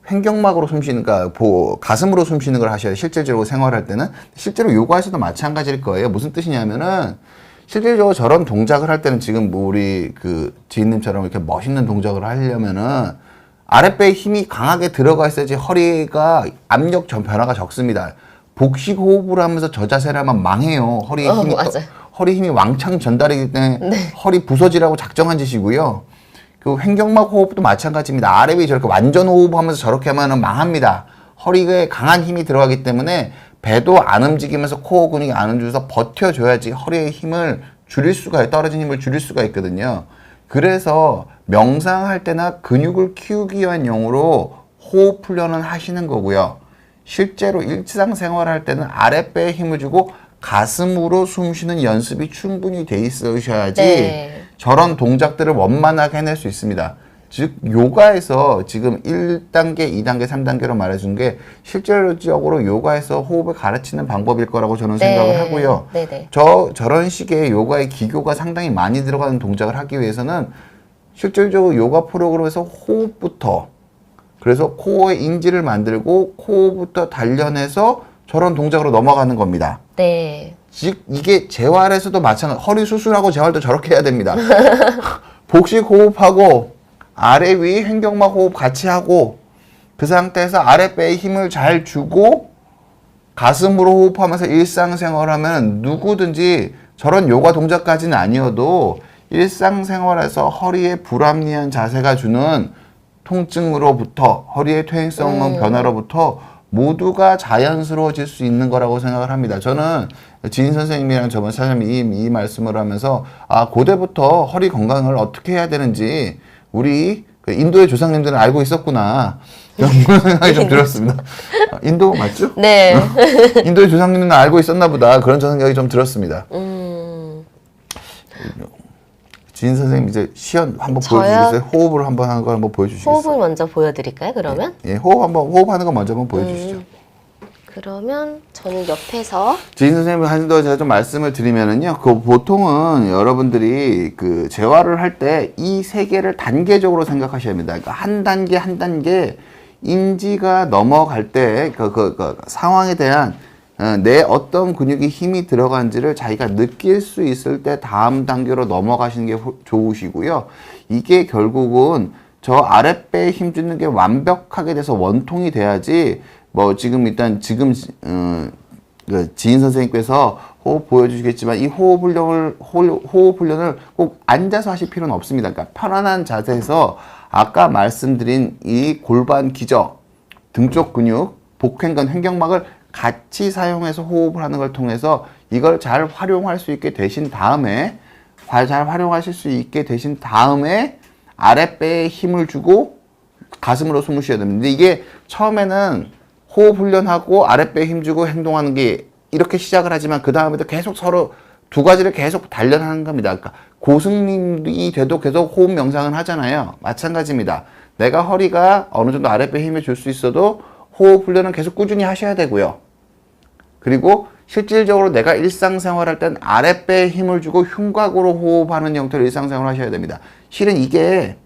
횡격막으로 숨쉬는, 그러니까 가슴으로 숨쉬는 걸 하셔야 돼요. 실질적으로 생활할 때는. 실제로 요가에서도 마찬가지일 거예요. 무슨 뜻이냐면은 실질적으로 저런 동작을 할 때는 지금 뭐 우리 그 지인님처럼 이렇게 멋있는 동작을 하려면은 아랫배에 힘이 강하게 들어가 있어야지 허리가 압력 변화가 적습니다. 복식 호흡을 하면서 저 자세를 하면 망해요. 허리 힘이 왕창 전달이기 때문에 허리 부서지라고 작정한 짓이고요. 그 횡격막 호흡도 마찬가지입니다. 아래 위 저렇게 완전 호흡하면서 저렇게 하면은 망합니다. 허리에 강한 힘이 들어가기 때문에 배도 안 움직이면서 코어 근육이 안 움직여서 버텨줘야지 허리의 힘을 줄일 수가 있어요. 떨어진 힘을 줄일 수가 있거든요. 그래서 명상할 때나 근육을 키우기 위한 용으로 호흡 훈련을 하시는 거고요. 실제로 일상생활할 때는 아랫배에 힘을 주고 가슴으로 숨 쉬는 연습이 충분히 돼 있으셔야지 네. 저런 동작들을 원만하게 해낼 수 있습니다. 즉 요가에서 지금 1단계, 2단계, 3단계로 말해준 게 실질적으로 요가에서 호흡을 가르치는 방법일 거라고 저는 생각을 하고요. 네네. 저런 식의 요가의 기교가 상당히 많이 들어가는 동작을 하기 위해서는 실질적으로 요가 프로그램에서 호흡부터, 그래서 코어의 인지를 만들고 코어부터 단련해서 저런 동작으로 넘어가는 겁니다. 네. 즉 이게 재활에서도 마찬가지. 허리 수술하고 재활도 저렇게 해야 됩니다. 복식 호흡하고 아래 위 횡격막 호흡 같이 하고 그 상태에서 아랫배에 힘을 잘 주고 가슴으로 호흡하면서 일상생활하면 누구든지 저런 요가 동작까지는 아니어도 일상생활에서 허리에 불합리한 자세가 주는 통증으로부터 허리의 퇴행성 변화로부터 모두가 자연스러워질 수 있는 거라고 생각을 합니다. 저는 지인 선생님이랑 저번 사장님이 이 말씀을 하면서 고대부터 허리 건강을 어떻게 해야 되는지 우리 인도의 조상님들은 알고 있었구나. 그런 생각이 좀 들었습니다. 인도 맞죠? 네. 인도의 조상님들은 알고 있었나 보다. 그런 생각이 좀 들었습니다. 지인 선생님 이제 시연 한번 저요? 보여주시겠어요? 호흡을 한번 하는 걸 한번 보여주시겠어요? 호흡을 먼저 보여드릴까요, 그러면? 예, 호흡하는 거 먼저 한번 보여주시죠. 그러면 저는 옆에서 지인 선생님 한더 제가 좀 말씀을 드리면은요, 그 보통은 여러분들이 그 재활을 할 때 이 세 개를 단계적으로 생각하셔야 합니다. 그러니까 한 단계 한 단계 인지가 넘어갈 때 그 상황에 대한 내 어떤 근육이 힘이 들어간지를 자기가 느낄 수 있을 때 다음 단계로 넘어가시는 게 좋으시고요. 이게 결국은 저 아랫배에 힘 주는 게 완벽하게 돼서 원통이 돼야지 뭐 지금 그 지인 선생님께서 호흡 보여주시겠지만 이 호흡 훈련을 꼭 앉아서 하실 필요는 없습니다. 그러니까 편안한 자세에서 아까 말씀드린 이 골반 기저, 등 쪽 근육, 복횡근, 횡격막을 같이 사용해서 호흡을 하는 걸 통해서 이걸 잘 활용할 수 있게 되신 다음에 잘 활용하실 수 있게 되신 다음에 아랫배에 힘을 주고 가슴으로 숨을 쉬어야 됩니다. 근데 이게 처음에는 호흡 훈련하고 아랫배에 힘 주고 행동하는 게 이렇게 시작을 하지만 그 다음에도 계속 서로 두 가지를 계속 단련하는 겁니다. 그러니까 고승님이 돼도 계속 호흡 명상을 하잖아요. 마찬가지입니다. 내가 허리가 어느 정도 아랫배에 힘을 줄 수 있어도 호흡 훈련은 계속 꾸준히 하셔야 되고요. 그리고 실질적으로 내가 일상생활할 땐 아랫배에 힘을 주고 흉곽으로 호흡하는 형태로 일상생활을 하셔야 됩니다. 실은 이게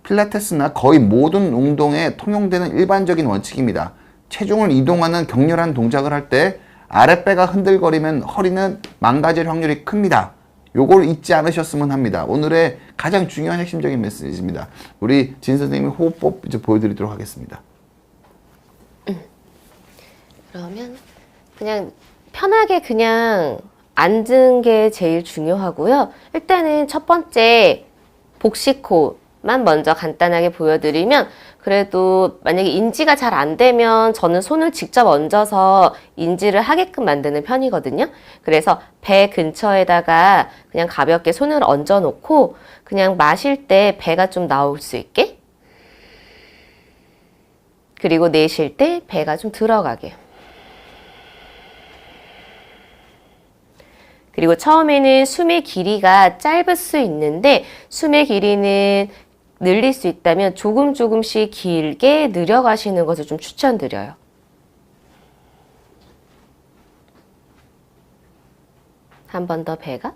필라테스나 거의 모든 운동에 통용되는 일반적인 원칙입니다. 체중을 이동하는 격렬한 동작을 할 때 아랫배가 흔들거리면 허리는 망가질 확률이 큽니다. 요걸 잊지 않으셨으면 합니다. 오늘의 가장 중요한 핵심적인 메시지입니다. 우리 진 선생님이 호흡법 이제 보여드리도록 하겠습니다. 그러면 그냥 편하게 그냥 앉은 게 제일 중요하고요. 일단은 첫 번째 복식호만 먼저 간단하게 보여드리면, 그래도 만약에 인지가 잘 안 되면 저는 손을 직접 얹어서 인지를 하게끔 만드는 편이거든요. 그래서 배 근처에다가 그냥 가볍게 손을 얹어 놓고 그냥 마실 때 배가 좀 나올 수 있게, 그리고 내쉴 때 배가 좀 들어가게. 그리고 처음에는 숨의 길이가 짧을 수 있는데 숨의 길이는 늘릴 수 있다면 조금씩 길게 늘려가시는 것을 좀 추천드려요. 한 번 더 배가.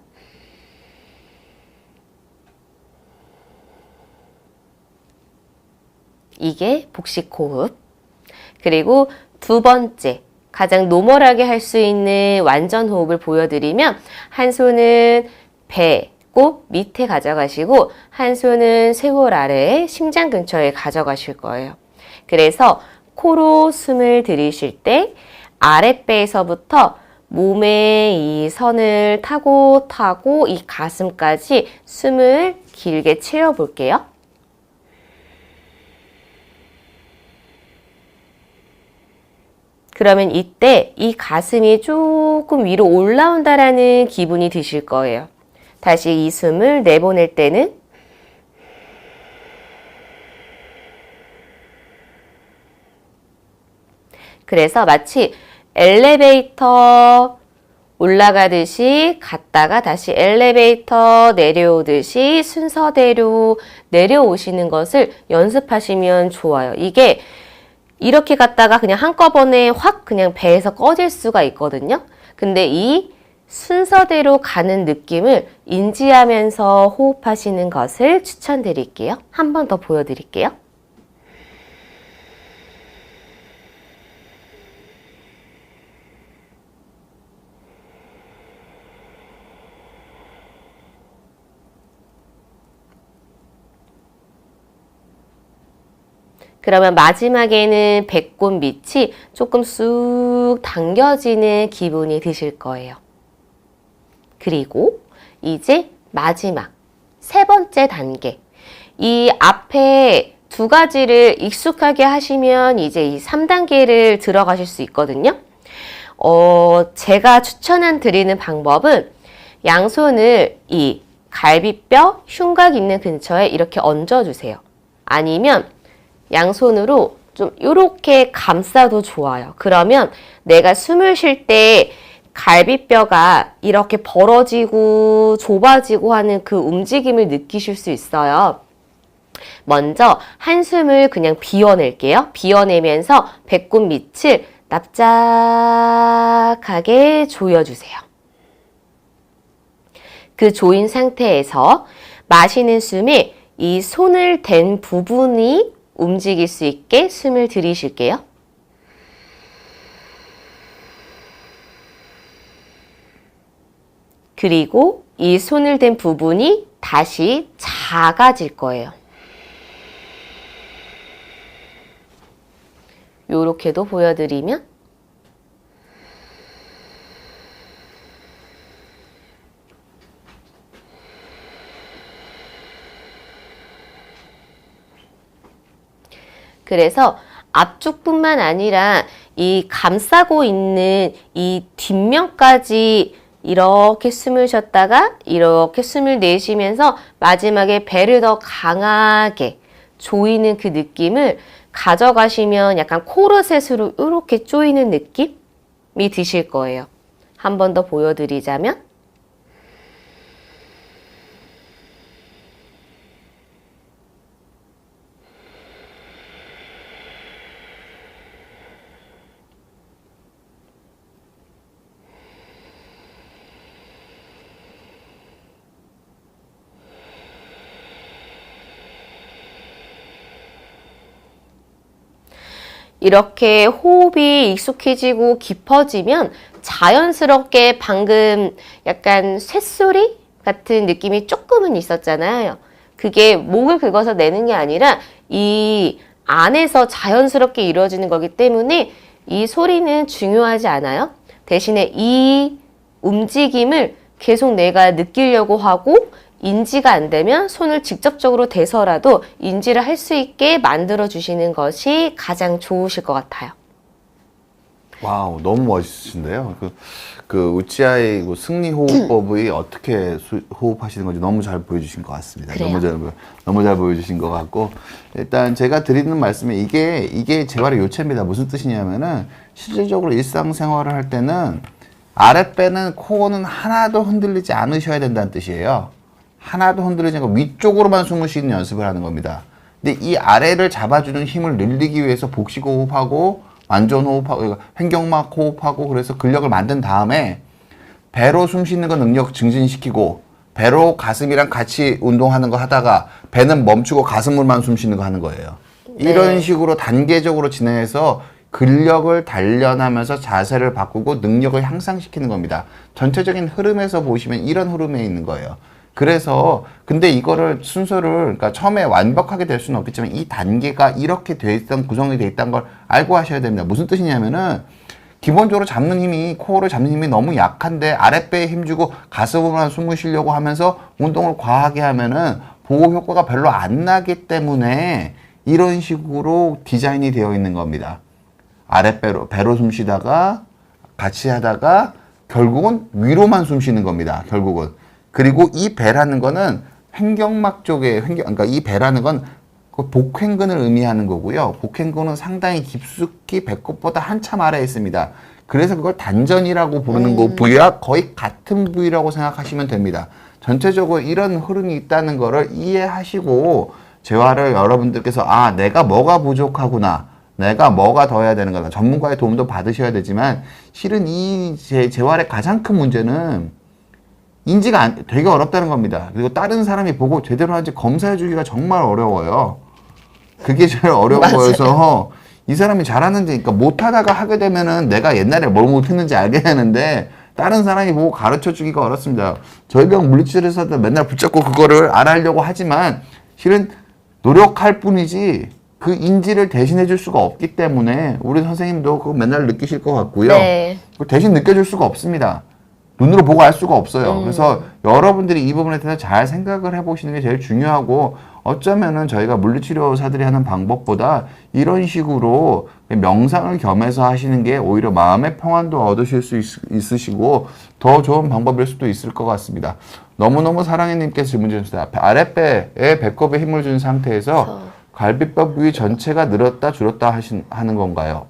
이게 복식호흡. 그리고 두 번째, 가장 노멀하게 할 수 있는 완전 호흡을 보여드리면, 한 손은 배 꼭 밑에 가져가시고 한 손은 쇄골 아래 심장 근처에 가져가실 거예요. 그래서 코로 숨을 들이쉴 때 아랫배에서부터 몸의 이 선을 타고 이 가슴까지 숨을 길게 채워 볼게요. 그러면 이때 이 가슴이 조금 위로 올라온다라는 기분이 드실 거예요. 다시 이 숨을 내보낼 때는 그래서 마치 엘리베이터 올라가듯이 갔다가 다시 엘리베이터 내려오듯이 순서대로 내려오시는 것을 연습하시면 좋아요. 이게 이렇게 갔다가 그냥 한꺼번에 확 그냥 배에서 꺼질 수가 있거든요. 근데 이 순서대로 가는 느낌을 인지하면서 호흡하시는 것을 추천드릴게요. 한 번 더 보여드릴게요. 그러면 마지막에는 배꼽 밑이 조금 쑥 당겨지는 기분이 드실 거예요. 그리고 이제 마지막 세 번째 단계. 이 앞에 두 가지를 익숙하게 하시면 이제 이 3단계를 들어가실 수 있거든요. 제가 드리는 방법은 양손을 이 갈비뼈, 흉곽 있는 근처에 이렇게 얹어주세요. 아니면 양손으로 좀 이렇게 감싸도 좋아요. 그러면 내가 숨을 쉴 때 갈비뼈가 이렇게 벌어지고 좁아지고 하는 그 움직임을 느끼실 수 있어요. 먼저 한숨을 그냥 비워낼게요. 비워내면서 배꼽 밑을 납작하게 조여주세요. 그 조인 상태에서 마시는 숨에 이 손을 댄 부분이 움직일 수 있게 숨을 들이쉴게요. 그리고 이 손을 댄 부분이 다시 작아질 거예요. 요렇게도 보여드리면 그래서 앞쪽뿐만 아니라 이 감싸고 있는 이 뒷면까지 이렇게 숨을 쉬었다가 이렇게 숨을 내쉬면서 마지막에 배를 더 강하게 조이는 그 느낌을 가져가시면 약간 코르셋으로 이렇게 조이는 느낌이 드실 거예요. 한 번 더 보여드리자면 이렇게 호흡이 익숙해지고 깊어지면 자연스럽게 방금 약간 쇳소리 같은 느낌이 조금은 있었잖아요. 그게 목을 긁어서 내는 게 아니라 이 안에서 자연스럽게 이루어지는 거기 때문에 이 소리는 중요하지 않아요. 대신에 이 움직임을 계속 내가 느끼려고 하고 인지가 안 되면 손을 직접적으로 대서라도 인지를 할 수 있게 만들어 주시는 것이 가장 좋으실 것 같아요. 와우, 너무 멋있으신데요. 그 우치아이 승리 호흡법이 어떻게 호흡하시는 건지 너무 잘 보여주신 것 같습니다. 그래요? 너무 잘 보여주신 것 같고, 일단 제가 드리는 말씀이 이게 재활의 요체입니다. 무슨 뜻이냐면은 실질적으로 일상생활을 할 때는 아랫배는 코어는 하나도 흔들리지 않으셔야 된다는 뜻이에요. 하나도 흔들리지 않고 위쪽으로만 숨을 쉬는 연습을 하는 겁니다. 근데 이 아래를 잡아주는 힘을 늘리기 위해서 복식 호흡하고 완전 호흡하고 횡격막 호흡하고 그래서 근력을 만든 다음에 배로 숨 쉬는 거 능력 증진시키고 배로 가슴이랑 같이 운동하는 거 하다가 배는 멈추고 가슴으로만 숨 쉬는 거 하는 거예요. 네. 이런 식으로 단계적으로 진행해서 근력을 단련하면서 자세를 바꾸고 능력을 향상시키는 겁니다. 전체적인 흐름에서 보시면 이런 흐름에 있는 거예요. 그래서 근데 이거를 순서를 그러니까 처음에 완벽하게 될 수는 없겠지만 이 단계가 이렇게 돼 있던 구성이 돼 있다는 걸 알고 하셔야 됩니다. 무슨 뜻이냐면은 기본적으로 잡는 힘이 코어를 잡는 힘이 너무 약한데 아랫배에 힘주고 가슴으로만 숨을 쉬려고 하면서 운동을 과하게 하면은 보호 효과가 별로 안 나기 때문에 이런 식으로 디자인이 되어 있는 겁니다. 배로 숨 쉬다가 같이 하다가 결국은 위로만 숨 쉬는 겁니다. 결국은. 그리고 이 배라는 거는 횡격막 쪽에 그러니까 이 배라는 건 그 복횡근을 의미하는 거고요. 복횡근은 상당히 깊숙이 배꼽보다 한참 아래에 있습니다. 그래서 그걸 단전이라고 부르는 거 부위와 거의 같은 부위라고 생각하시면 됩니다. 전체적으로 이런 흐름이 있다는 거를 이해하시고 재활을 여러분들께서 내가 뭐가 부족하구나. 내가 뭐가 더 해야 되는 거다. 전문가의 도움도 받으셔야 되지만 실은 이 재활의 가장 큰 문제는 인지가 되게 어렵다는 겁니다. 그리고 다른 사람이 보고 제대로 하는지 검사해 주기가 정말 어려워요. 그게 제일 어려운 맞아요. 거여서 이 사람이 잘하는지, 그러니까 못하다가 하게 되면은 내가 옛날에 뭘 못했는지 알게 되는데 다른 사람이 보고 가르쳐 주기가 어렵습니다. 저희 병 물리치료사도 맨날 붙잡고 그거를 알아려고 하지만 실은 노력할 뿐이지 그 인지를 대신해 줄 수가 없기 때문에 우리 선생님도 그거 맨날 느끼실 것 같고요. 네. 그걸 대신 느껴줄 수가 없습니다. 눈으로 보고 알 수가 없어요. 그래서 여러분들이 이 부분에 대해서 잘 생각을 해보시는 게 제일 중요하고 어쩌면은 저희가 물리치료사들이 하는 방법보다 이런 식으로 명상을 겸해서 하시는 게 오히려 마음의 평안도 얻으실 수 있으시고 더 좋은 방법일 수도 있을 것 같습니다. 너무너무 사랑해님께서 질문 주셨어요. 아랫배에 배꼽에 힘을 준 상태에서 갈비뼈 부위 전체가 늘었다 줄었다 하는 건가요?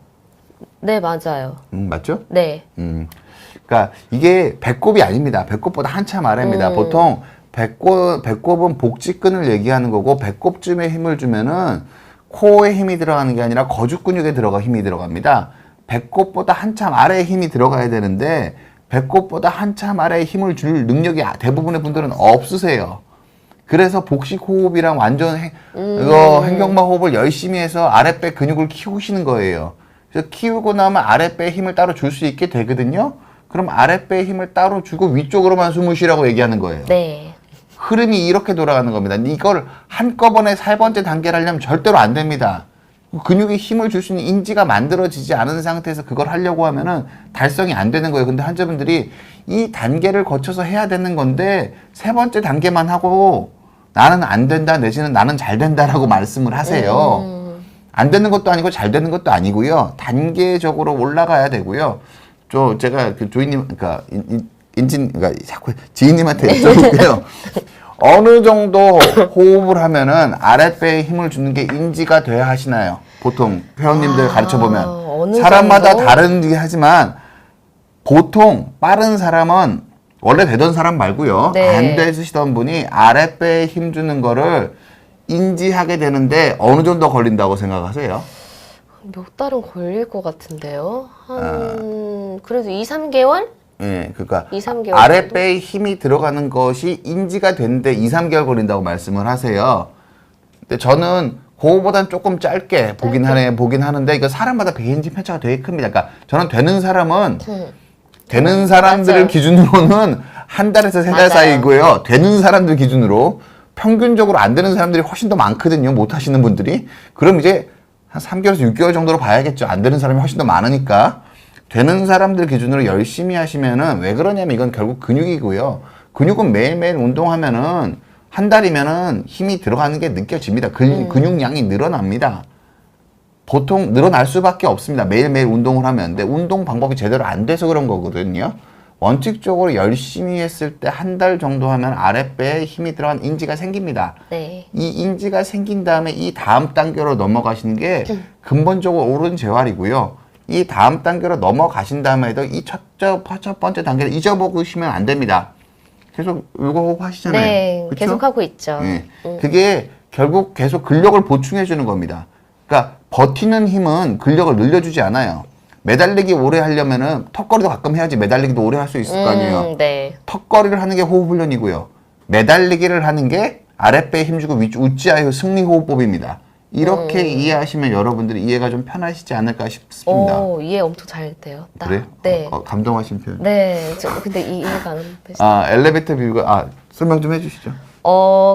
네, 맞아요. 맞죠? 네. 그러니까 이게 배꼽이 아닙니다. 배꼽보다 한참 아래입니다. 보통 배꼽은 복직근을 얘기하는 거고 배꼽쯤에 힘을 주면은 코어에 힘이 들어가는 게 아니라 거주 근육에 힘이 들어갑니다. 배꼽보다 한참 아래에 힘이 들어가야 되는데 배꼽보다 한참 아래에 힘을 줄 능력이 대부분의 분들은 없으세요. 그래서 복식 호흡이랑 완전 횡격막 호흡을 열심히 해서 아랫배 근육을 키우시는 거예요. 그래서 키우고 나면 아랫배에 힘을 따로 줄 수 있게 되거든요. 그럼 아랫배에 힘을 따로 주고 위쪽으로만 숨을 쉬라고 얘기하는 거예요. 네. 흐름이 이렇게 돌아가는 겁니다. 이걸 한꺼번에 3번째 단계를 하려면 절대로 안 됩니다. 근육에 힘을 줄 수 있는 인지가 만들어지지 않은 상태에서 그걸 하려고 하면은 달성이 안 되는 거예요. 근데 환자분들이 이 단계를 거쳐서 해야 되는 건데 3번째 단계만 하고 나는 안 된다 내지는 나는 잘 된다라고 말씀을 하세요. 안 되는 것도 아니고 잘 되는 것도 아니고요. 단계적으로 올라가야 되고요. 제가 그 조이님, 그러니까 그러니까 자꾸 지인님한테 여쭤볼게요. 어느 정도 호흡을 하면은 아랫배에 힘을 주는 게 인지가 돼야 하시나요? 보통 회원님들 가르쳐 보면 어느 사람마다 정도? 다른지 하지만 보통 빠른 사람은 원래 되던 사람 말고요. 네. 안 되시던 분이 아랫배에 힘 주는 거를 인지하게 되는데 어느 정도 걸린다고 생각하세요? 몇 달은 걸릴 것 같은데요. 그래도 2, 3개월? 예, 그러니까 2, 3개월 아랫배에 힘이 들어가는 것이 인지가 되는데 2, 3개월 걸린다고 말씀을 하세요. 근데 저는 그거보단 조금 짧게 보긴 하는데 이거 사람마다 배인지 편차가 되게 큽니다. 그러니까 저는 되는 사람들을 맞아요. 기준으로는 한 달에서 세 달 맞아요. 사이고요. 되는 사람들 기준으로 평균적으로 안 되는 사람들이 훨씬 더 많거든요. 못 하시는 분들이. 그럼 이제 한 3개월에서 6개월 정도로 봐야겠죠. 안 되는 사람이 훨씬 더 많으니까. 되는 사람들 기준으로 열심히 하시면은 왜 그러냐면 이건 결국 근육이고요. 근육은 매일매일 운동하면은 한 달이면은 힘이 들어가는 게 느껴집니다. 근육량이 늘어납니다. 보통 늘어날 수밖에 없습니다. 매일매일 운동을 하면. 근데 운동 방법이 제대로 안 돼서 그런 거거든요. 원칙적으로 열심히 했을 때 한 달 정도 하면 아랫배에 힘이 들어간 인지가 생깁니다. 네. 이 인지가 생긴 다음에 이 다음 단계로 넘어가시는 게 근본적으로 옳은 재활이고요. 이 다음 단계로 넘어가신 다음에도 이 첫 번째 단계를 잊어버리시면 안 됩니다. 계속 요거 하시잖아요. 네, 그쵸? 계속 하고 있죠. 네. 그게 결국 계속 근력을 보충해 주는 겁니다. 그러니까 버티는 힘은 근력을 늘려주지 않아요. 매달리기 오래 하려면은 턱걸이도 가끔 해야지 매달리기도 오래 할 수 있을 거 아니에요. 네. 턱걸이를 하는 게 호흡 훈련이고요. 매달리기를 하는 게 아랫배에 힘주고 우찌아의 승리 호흡법입니다. 이렇게 이해하시면 여러분들이 이해가 좀 편하시지 않을까 싶습니다. 오, 이해 엄청 잘 돼요. 딱. 그래? 네. 감동하신 편. 네. 저 근데 이해가 안 되시. 엘리베이터 뷰가 설명 좀 해주시죠.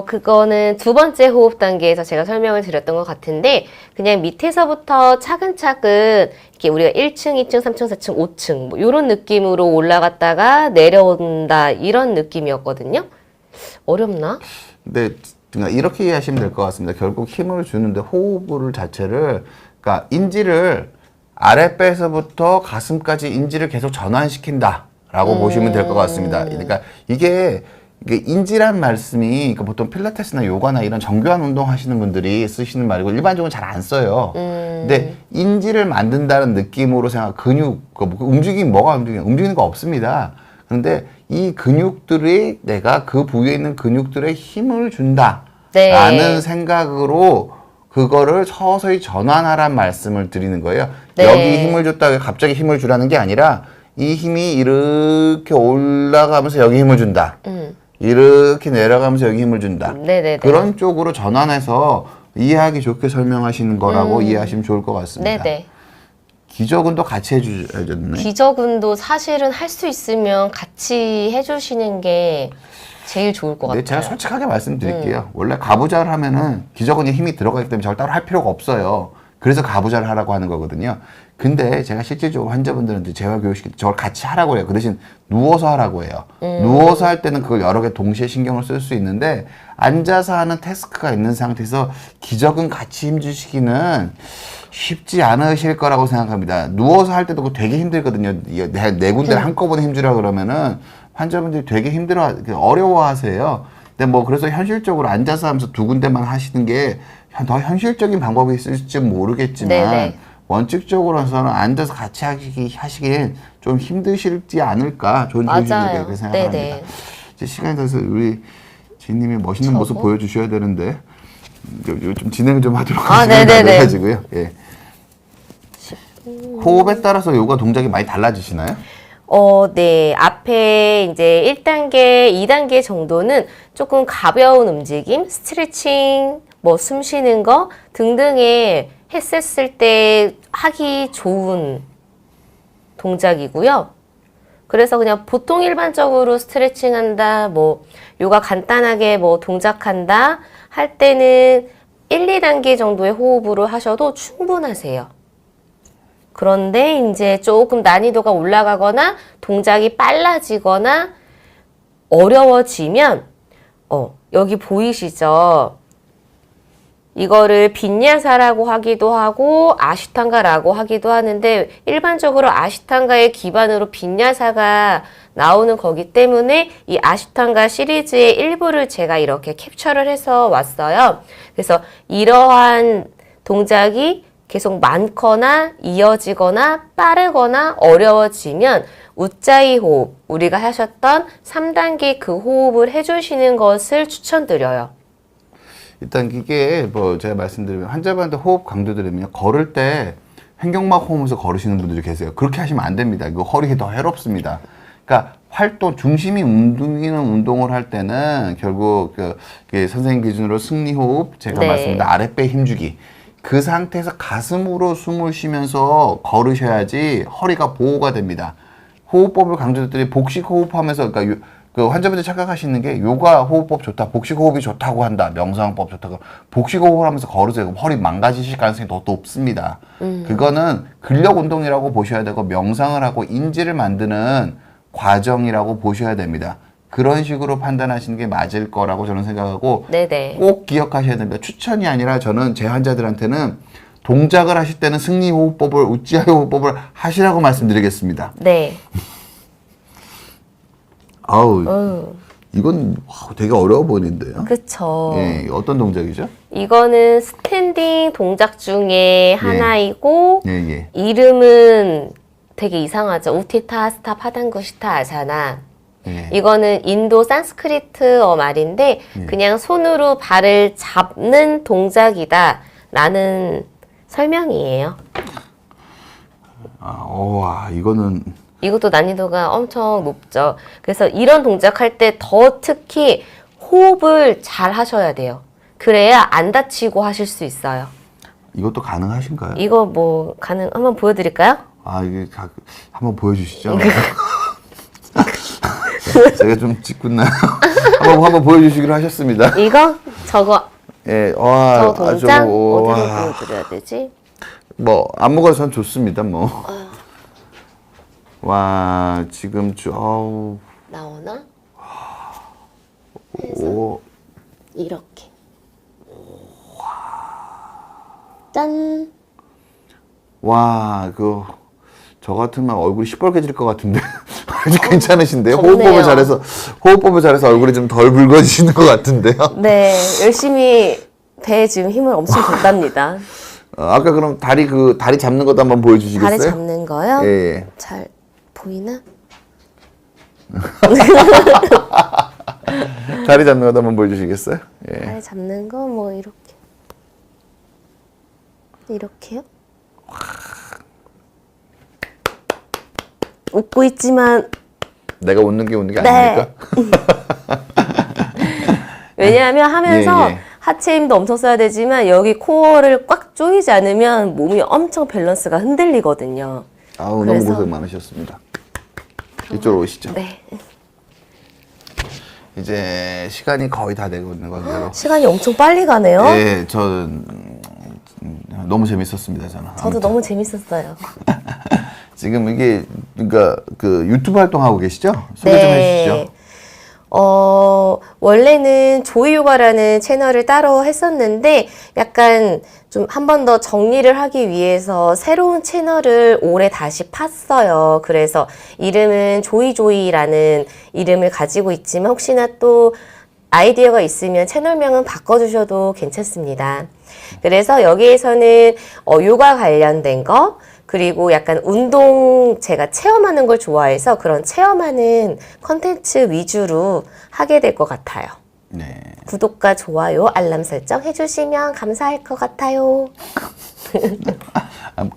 그거는 두 번째 호흡 단계에서 제가 설명을 드렸던 것 같은데, 그냥 밑에서부터 차근차근, 이렇게 우리가 1층, 2층, 3층, 4층, 5층, 뭐, 요런 느낌으로 올라갔다가 내려온다, 이런 느낌이었거든요. 어렵나? 근데 그러니까 이렇게 이해하시면 될 것 같습니다. 결국 힘을 주는데 호흡을 자체를, 그러니까 인지를 아랫배에서부터 가슴까지 인지를 계속 전환시킨다라고 보시면 될 것 같습니다. 그러니까 이게 인지란 말씀이 그러니까 보통 필라테스나 요가나 이런 정교한 운동 하시는 분들이 쓰시는 말이고 일반적으로 잘 안 써요. 근데 인지를 만든다는 느낌으로 생각, 근육, 움직임, 뭐가 움직이는 거 없습니다. 그런데 이 근육들이 내가 그 부위에 있는 근육들의 힘을 준다. 네. 라는 생각으로 그거를 서서히 전환하란 말씀을 드리는 거예요. 네. 여기 힘을 줬다가 갑자기 힘을 주라는 게 아니라 이 힘이 이렇게 올라가면서 여기 힘을 준다. 이렇게 내려가면서 여기 힘을 준다. 네네네. 그런 쪽으로 전환해서 이해하기 좋게 설명하시는 거라고 이해하시면 좋을 것 같습니다. 네네. 기저근도 같이 해주셨네. 기저근도 사실은 할 수 있으면 같이 해주시는 게 제일 좋을 것 같아요. 네, 제가 솔직하게 말씀드릴게요. 원래 가부좌를 하면은 기저근에 힘이 들어가기 때문에 저걸 따로 할 필요가 없어요. 그래서 가부좌를 하라고 하는 거거든요. 근데 제가 실질적으로 환자분들한테 재활교육시킬 때 저걸 같이 하라고 해요. 그 대신 누워서 하라고 해요. 누워서 할 때는 그걸 여러 개 동시에 신경을 쓸 수 있는데 앉아서 하는 태스크가 있는 상태에서 기저근 같이 힘주시기는 쉽지 않으실 거라고 생각합니다. 누워서 할 때도 되게 힘들거든요. 네 군데를 한꺼번에 힘주라 그러면은 환자분들이 되게 어려워하세요. 근데 뭐 그래서 현실적으로 앉아서 하면서 두 군데만 하시는 게 더 현실적인 방법이 있을지 모르겠지만 네네. 원칙적으로서는 앉아서 같이 하시기엔 좀 힘드실지 않을까 좋은 조심이 그렇게 생각합니다. 네네. 이제 시간이 돼서 우리 지님이 멋있는 모습 보여주셔야 되는데 좀 진행을 좀 하도록 네네네. 해가지고요. 예. 호흡에 따라서 요가 동작이 많이 달라지시나요? 네. 앞에 이제 1단계, 2단계 정도는 조금 가벼운 움직임, 스트레칭, 뭐 숨 쉬는 거 등등에 했었을 때 하기 좋은 동작이고요. 그래서 그냥 보통 일반적으로 스트레칭 한다, 뭐 요가 간단하게 뭐 동작한다 할 때는 1, 2단계 정도의 호흡으로 하셔도 충분하세요. 그런데 이제 조금 난이도가 올라가거나 동작이 빨라지거나 어려워지면 여기 보이시죠? 이거를 빈야사라고 하기도 하고 아시탄가라고 하기도 하는데 일반적으로 아시탄가의 기반으로 빈야사가 나오는 거기 때문에 이 아시탄가 시리즈의 일부를 제가 이렇게 캡처를 해서 왔어요. 그래서 이러한 동작이 계속 많거나 이어지거나 빠르거나 어려워지면 우짜이 호흡, 우리가 하셨던 3단계 그 호흡을 해주시는 것을 추천드려요. 일단 이게 뭐 제가 말씀드리면 환자분한테 호흡 강조드리면 걸을 때 횡격막 호흡하면서 걸으시는 분들이 계세요. 그렇게 하시면 안 됩니다. 이거 허리에 더 해롭습니다. 그러니까 중심이 움직이는 운동을 할 때는 결국 그 선생님 기준으로 승리호흡, 제가 네. 말씀드린 아랫배 힘주기. 그 상태에서 가슴으로 숨을 쉬면서 걸으셔야지 허리가 보호가 됩니다. 호흡법을 강조드렸더니 복식 호흡하면서 그러니까 그 환자분들이 착각하시는 게 요가 호흡법 좋다, 복식 호흡이 좋다고 한다, 명상법 좋다고 복식 호흡을 하면서 걸으세요. 허리 망가지실 가능성이 더 높습니다. 그거는 근력 운동이라고 보셔야 되고 명상을 하고 인지를 만드는 과정이라고 보셔야 됩니다. 그런 식으로 판단하시는 게 맞을 거라고 저는 생각하고 네네. 꼭 기억하셔야 됩니다. 추천이 아니라 저는 제 환자들한테는 동작을 하실 때는 승리 호흡법을 우찌하이 호흡법을 하시라고 말씀드리겠습니다. 네. 아우 이건 되게 어려워 보이는데요. 그쵸. 예, 어떤 동작이죠? 이거는 스탠딩 동작 중에 하나이고, 예, 예. 이름은 되게 이상하죠. 우티타 스타 파당구시타 아사나. 예. 이거는 인도 산스크리트어 말인데, 그냥 손으로 발을 잡는 동작이다. 라는 설명이에요. 와, 이거는 이것도 난이도가 엄청 높죠. 그래서 이런 동작할 때 더 특히 호흡을 잘 하셔야 돼요. 그래야 안 다치고 하실 수 있어요. 이것도 가능하신가요? 이거 한번 보여드릴까요? 이게 한번 보여주시죠. 제가 좀 짓궂나요? 한번 보여주시기로 하셨습니다. 저거 예, 저 동작 어디로 와, 보여드려야 되지? 뭐 아무거나 전 좋습니다. 뭐. 와, 지금 어우, 나오나? 오, 이렇게. 짠. 와, 저 같으면 얼굴이 시뻘개질 것 같은데 아주 괜찮으신데요? 덥네요. 호흡법을 잘해서 얼굴이 좀 덜 붉어지시는 것 같은데요? 네, 열심히 배에 지금 힘을 엄청 줬답니다. 아까 그럼 다리 잡는 것도 한번 보여주시겠어요? 다리 잡는 거요? 예, 예. 잘 보이나? 다리 잡는 것도 한번 보여주시겠어요? 예. 다리 잡는 거 이렇게요? 웃고 있지만 내가 웃는 게 네. 아닙니까? 왜냐하면 하면서 예, 예. 하체 힘도 엄청 써야 되지만 여기 코어를 꽉 조이지 않으면 몸이 엄청 밸런스가 흔들리거든요. 아우, 그래서- 너무 고생 많으셨습니다. 이쪽으로 오시죠. 네. 이제 시간이 거의 다 되고 있는 건데요. 시간이 엄청 빨리 가네요. 예, 저는 너무 재밌었습니다. 저는. 저도 너무 재밌었어요. 지금 이게 그러니까 그 유튜브 활동하고 계시죠? 소개 좀 해주시죠. 원래는 조이요가라는 채널을 따로 했었는데 약간 좀 한 번 더 정리를 하기 위해서 새로운 채널을 올해 다시 팠어요. 그래서 이름은 조이조이라는 이름을 가지고 있지만 혹시나 또 아이디어가 있으면 채널명은 바꿔주셔도 괜찮습니다. 그래서 여기에서는 요가 관련된 거, 그리고 약간 운동 제가 체험하는 걸 좋아해서 그런 체험하는 컨텐츠 위주로 하게 될 것 같아요. 네. 구독과 좋아요, 알람 설정 해주시면 감사할 것 같아요.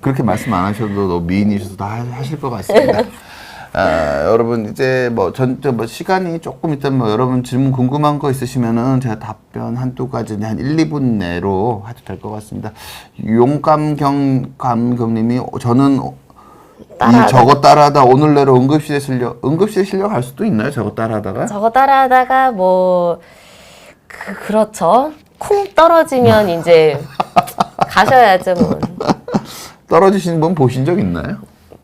그렇게 말씀 안 하셔도 너무 미인이셔서 다 하실 것 같습니다. 여러분 이제 뭐 시간이 조금 있다면 여러분 질문 궁금한 거 있으시면은 제가 답변 한두 가지 한 1, 2분 내로 해도 될 것 같습니다. 감경님이 저는 저거 따라하다 오늘 내로 응급실에 실려갈 수도 있나요? 저거 따라하다가? 저거 따라하다가 그렇죠. 쿵 떨어지면 이제 가셔야죠. 뭐. 떨어지시는 분 보신 적 있나요?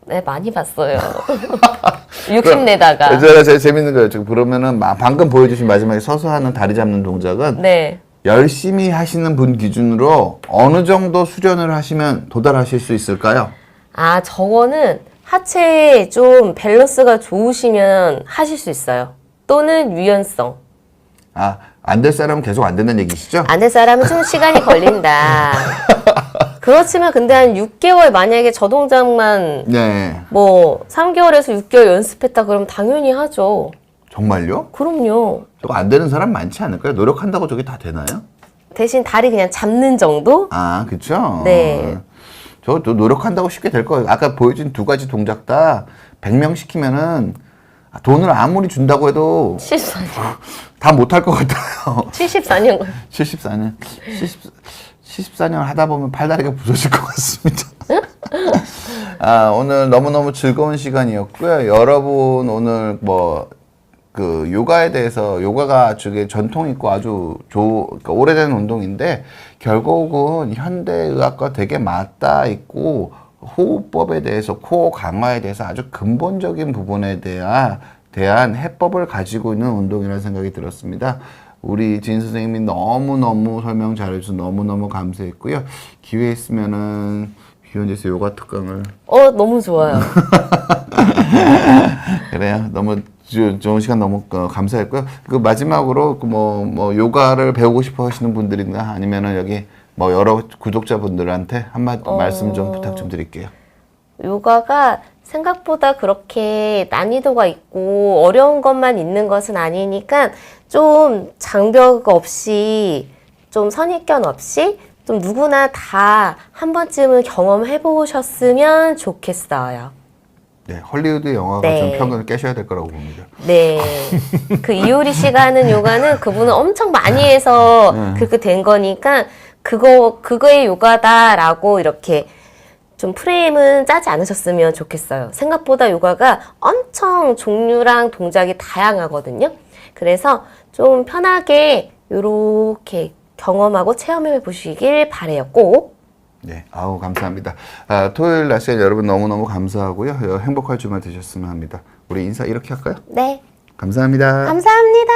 네, 많이 봤어요. 욕심내다가. 제가 재밌는 거예요. 지금 그러면은 방금 보여주신 마지막에 서서 하는 다리 잡는 동작은 네. 열심히 하시는 분 기준으로 어느 정도 수련을 하시면 도달하실 수 있을까요? 저거는 하체에 좀 밸런스가 좋으시면 하실 수 있어요. 또는 유연성. 안 될 사람은 계속 안 된다는 얘기시죠? 안 될 사람은 좀 시간이 걸린다. 그렇지만 근데 한 6개월 만약에 저 동작만 네. 3개월에서 6개월 연습했다 그러면 당연히 하죠. 정말요? 그럼요. 또 안 되는 사람 많지 않을까요? 노력한다고 저게 다 되나요? 대신 다리 그냥 잡는 정도? 그쵸? 네. 저도 노력한다고 쉽게 될 거예요. 아까 보여준 두 가지 동작 다 100명 시키면은 돈을 아무리 준다고 해도 74년. 다 못할 것 같아요. 74년. 74년 하다 보면 팔다리가 부서질 것 같습니다. 오늘 너무너무 즐거운 시간이었고요. 여러분 오늘 그 요가에 대해서 요가가 아주 전통 있고 아주 그러니까 오래된 운동인데 결국은 현대의학과 되게 맞닿아 있고 호흡법에 대해서 코어 강화에 대해서 아주 근본적인 부분에 대한 해법을 가지고 있는 운동이라는 생각이 들었습니다. 우리 진 선생님이 너무너무 설명 잘해줘서 너무너무 감사했고요. 기회 있으면은 비욘제스 요가 특강을 너무 좋아요. 그래요. 너무 좋은 시간 너무 감사했고요. 그 마지막으로 뭐 요가를 배우고 싶어 하시는 분들이나 아니면은 여기 뭐 여러 구독자분들한테 한마디 말씀 좀 부탁 좀 드릴게요. 요가가 생각보다 그렇게 난이도가 있고 어려운 것만 있는 것은 아니니까 좀 장벽 없이 좀 선입견 없이 좀 누구나 다 한 번쯤은 경험해 보셨으면 좋겠어요. 네, 헐리우드 영화가 네. 좀 평균을 깨셔야 될 거라고 봅니다. 네. 그 이효리 씨가 하는 요가는 그분은 엄청 많이 해서 그렇게 된 거니까 그거의 요가다라고 이렇게 좀 프레임은 짜지 않으셨으면 좋겠어요. 생각보다 요가가 엄청 종류랑 동작이 다양하거든요. 그래서 좀 편하게 요렇게 경험하고 체험해 보시길 바래요. 꼭. 네, 아우 감사합니다. 토요일 날씨에 여러분 너무너무 감사하고요. 행복할 주말 되셨으면 합니다. 우리 인사 이렇게 할까요? 네. 감사합니다. 감사합니다.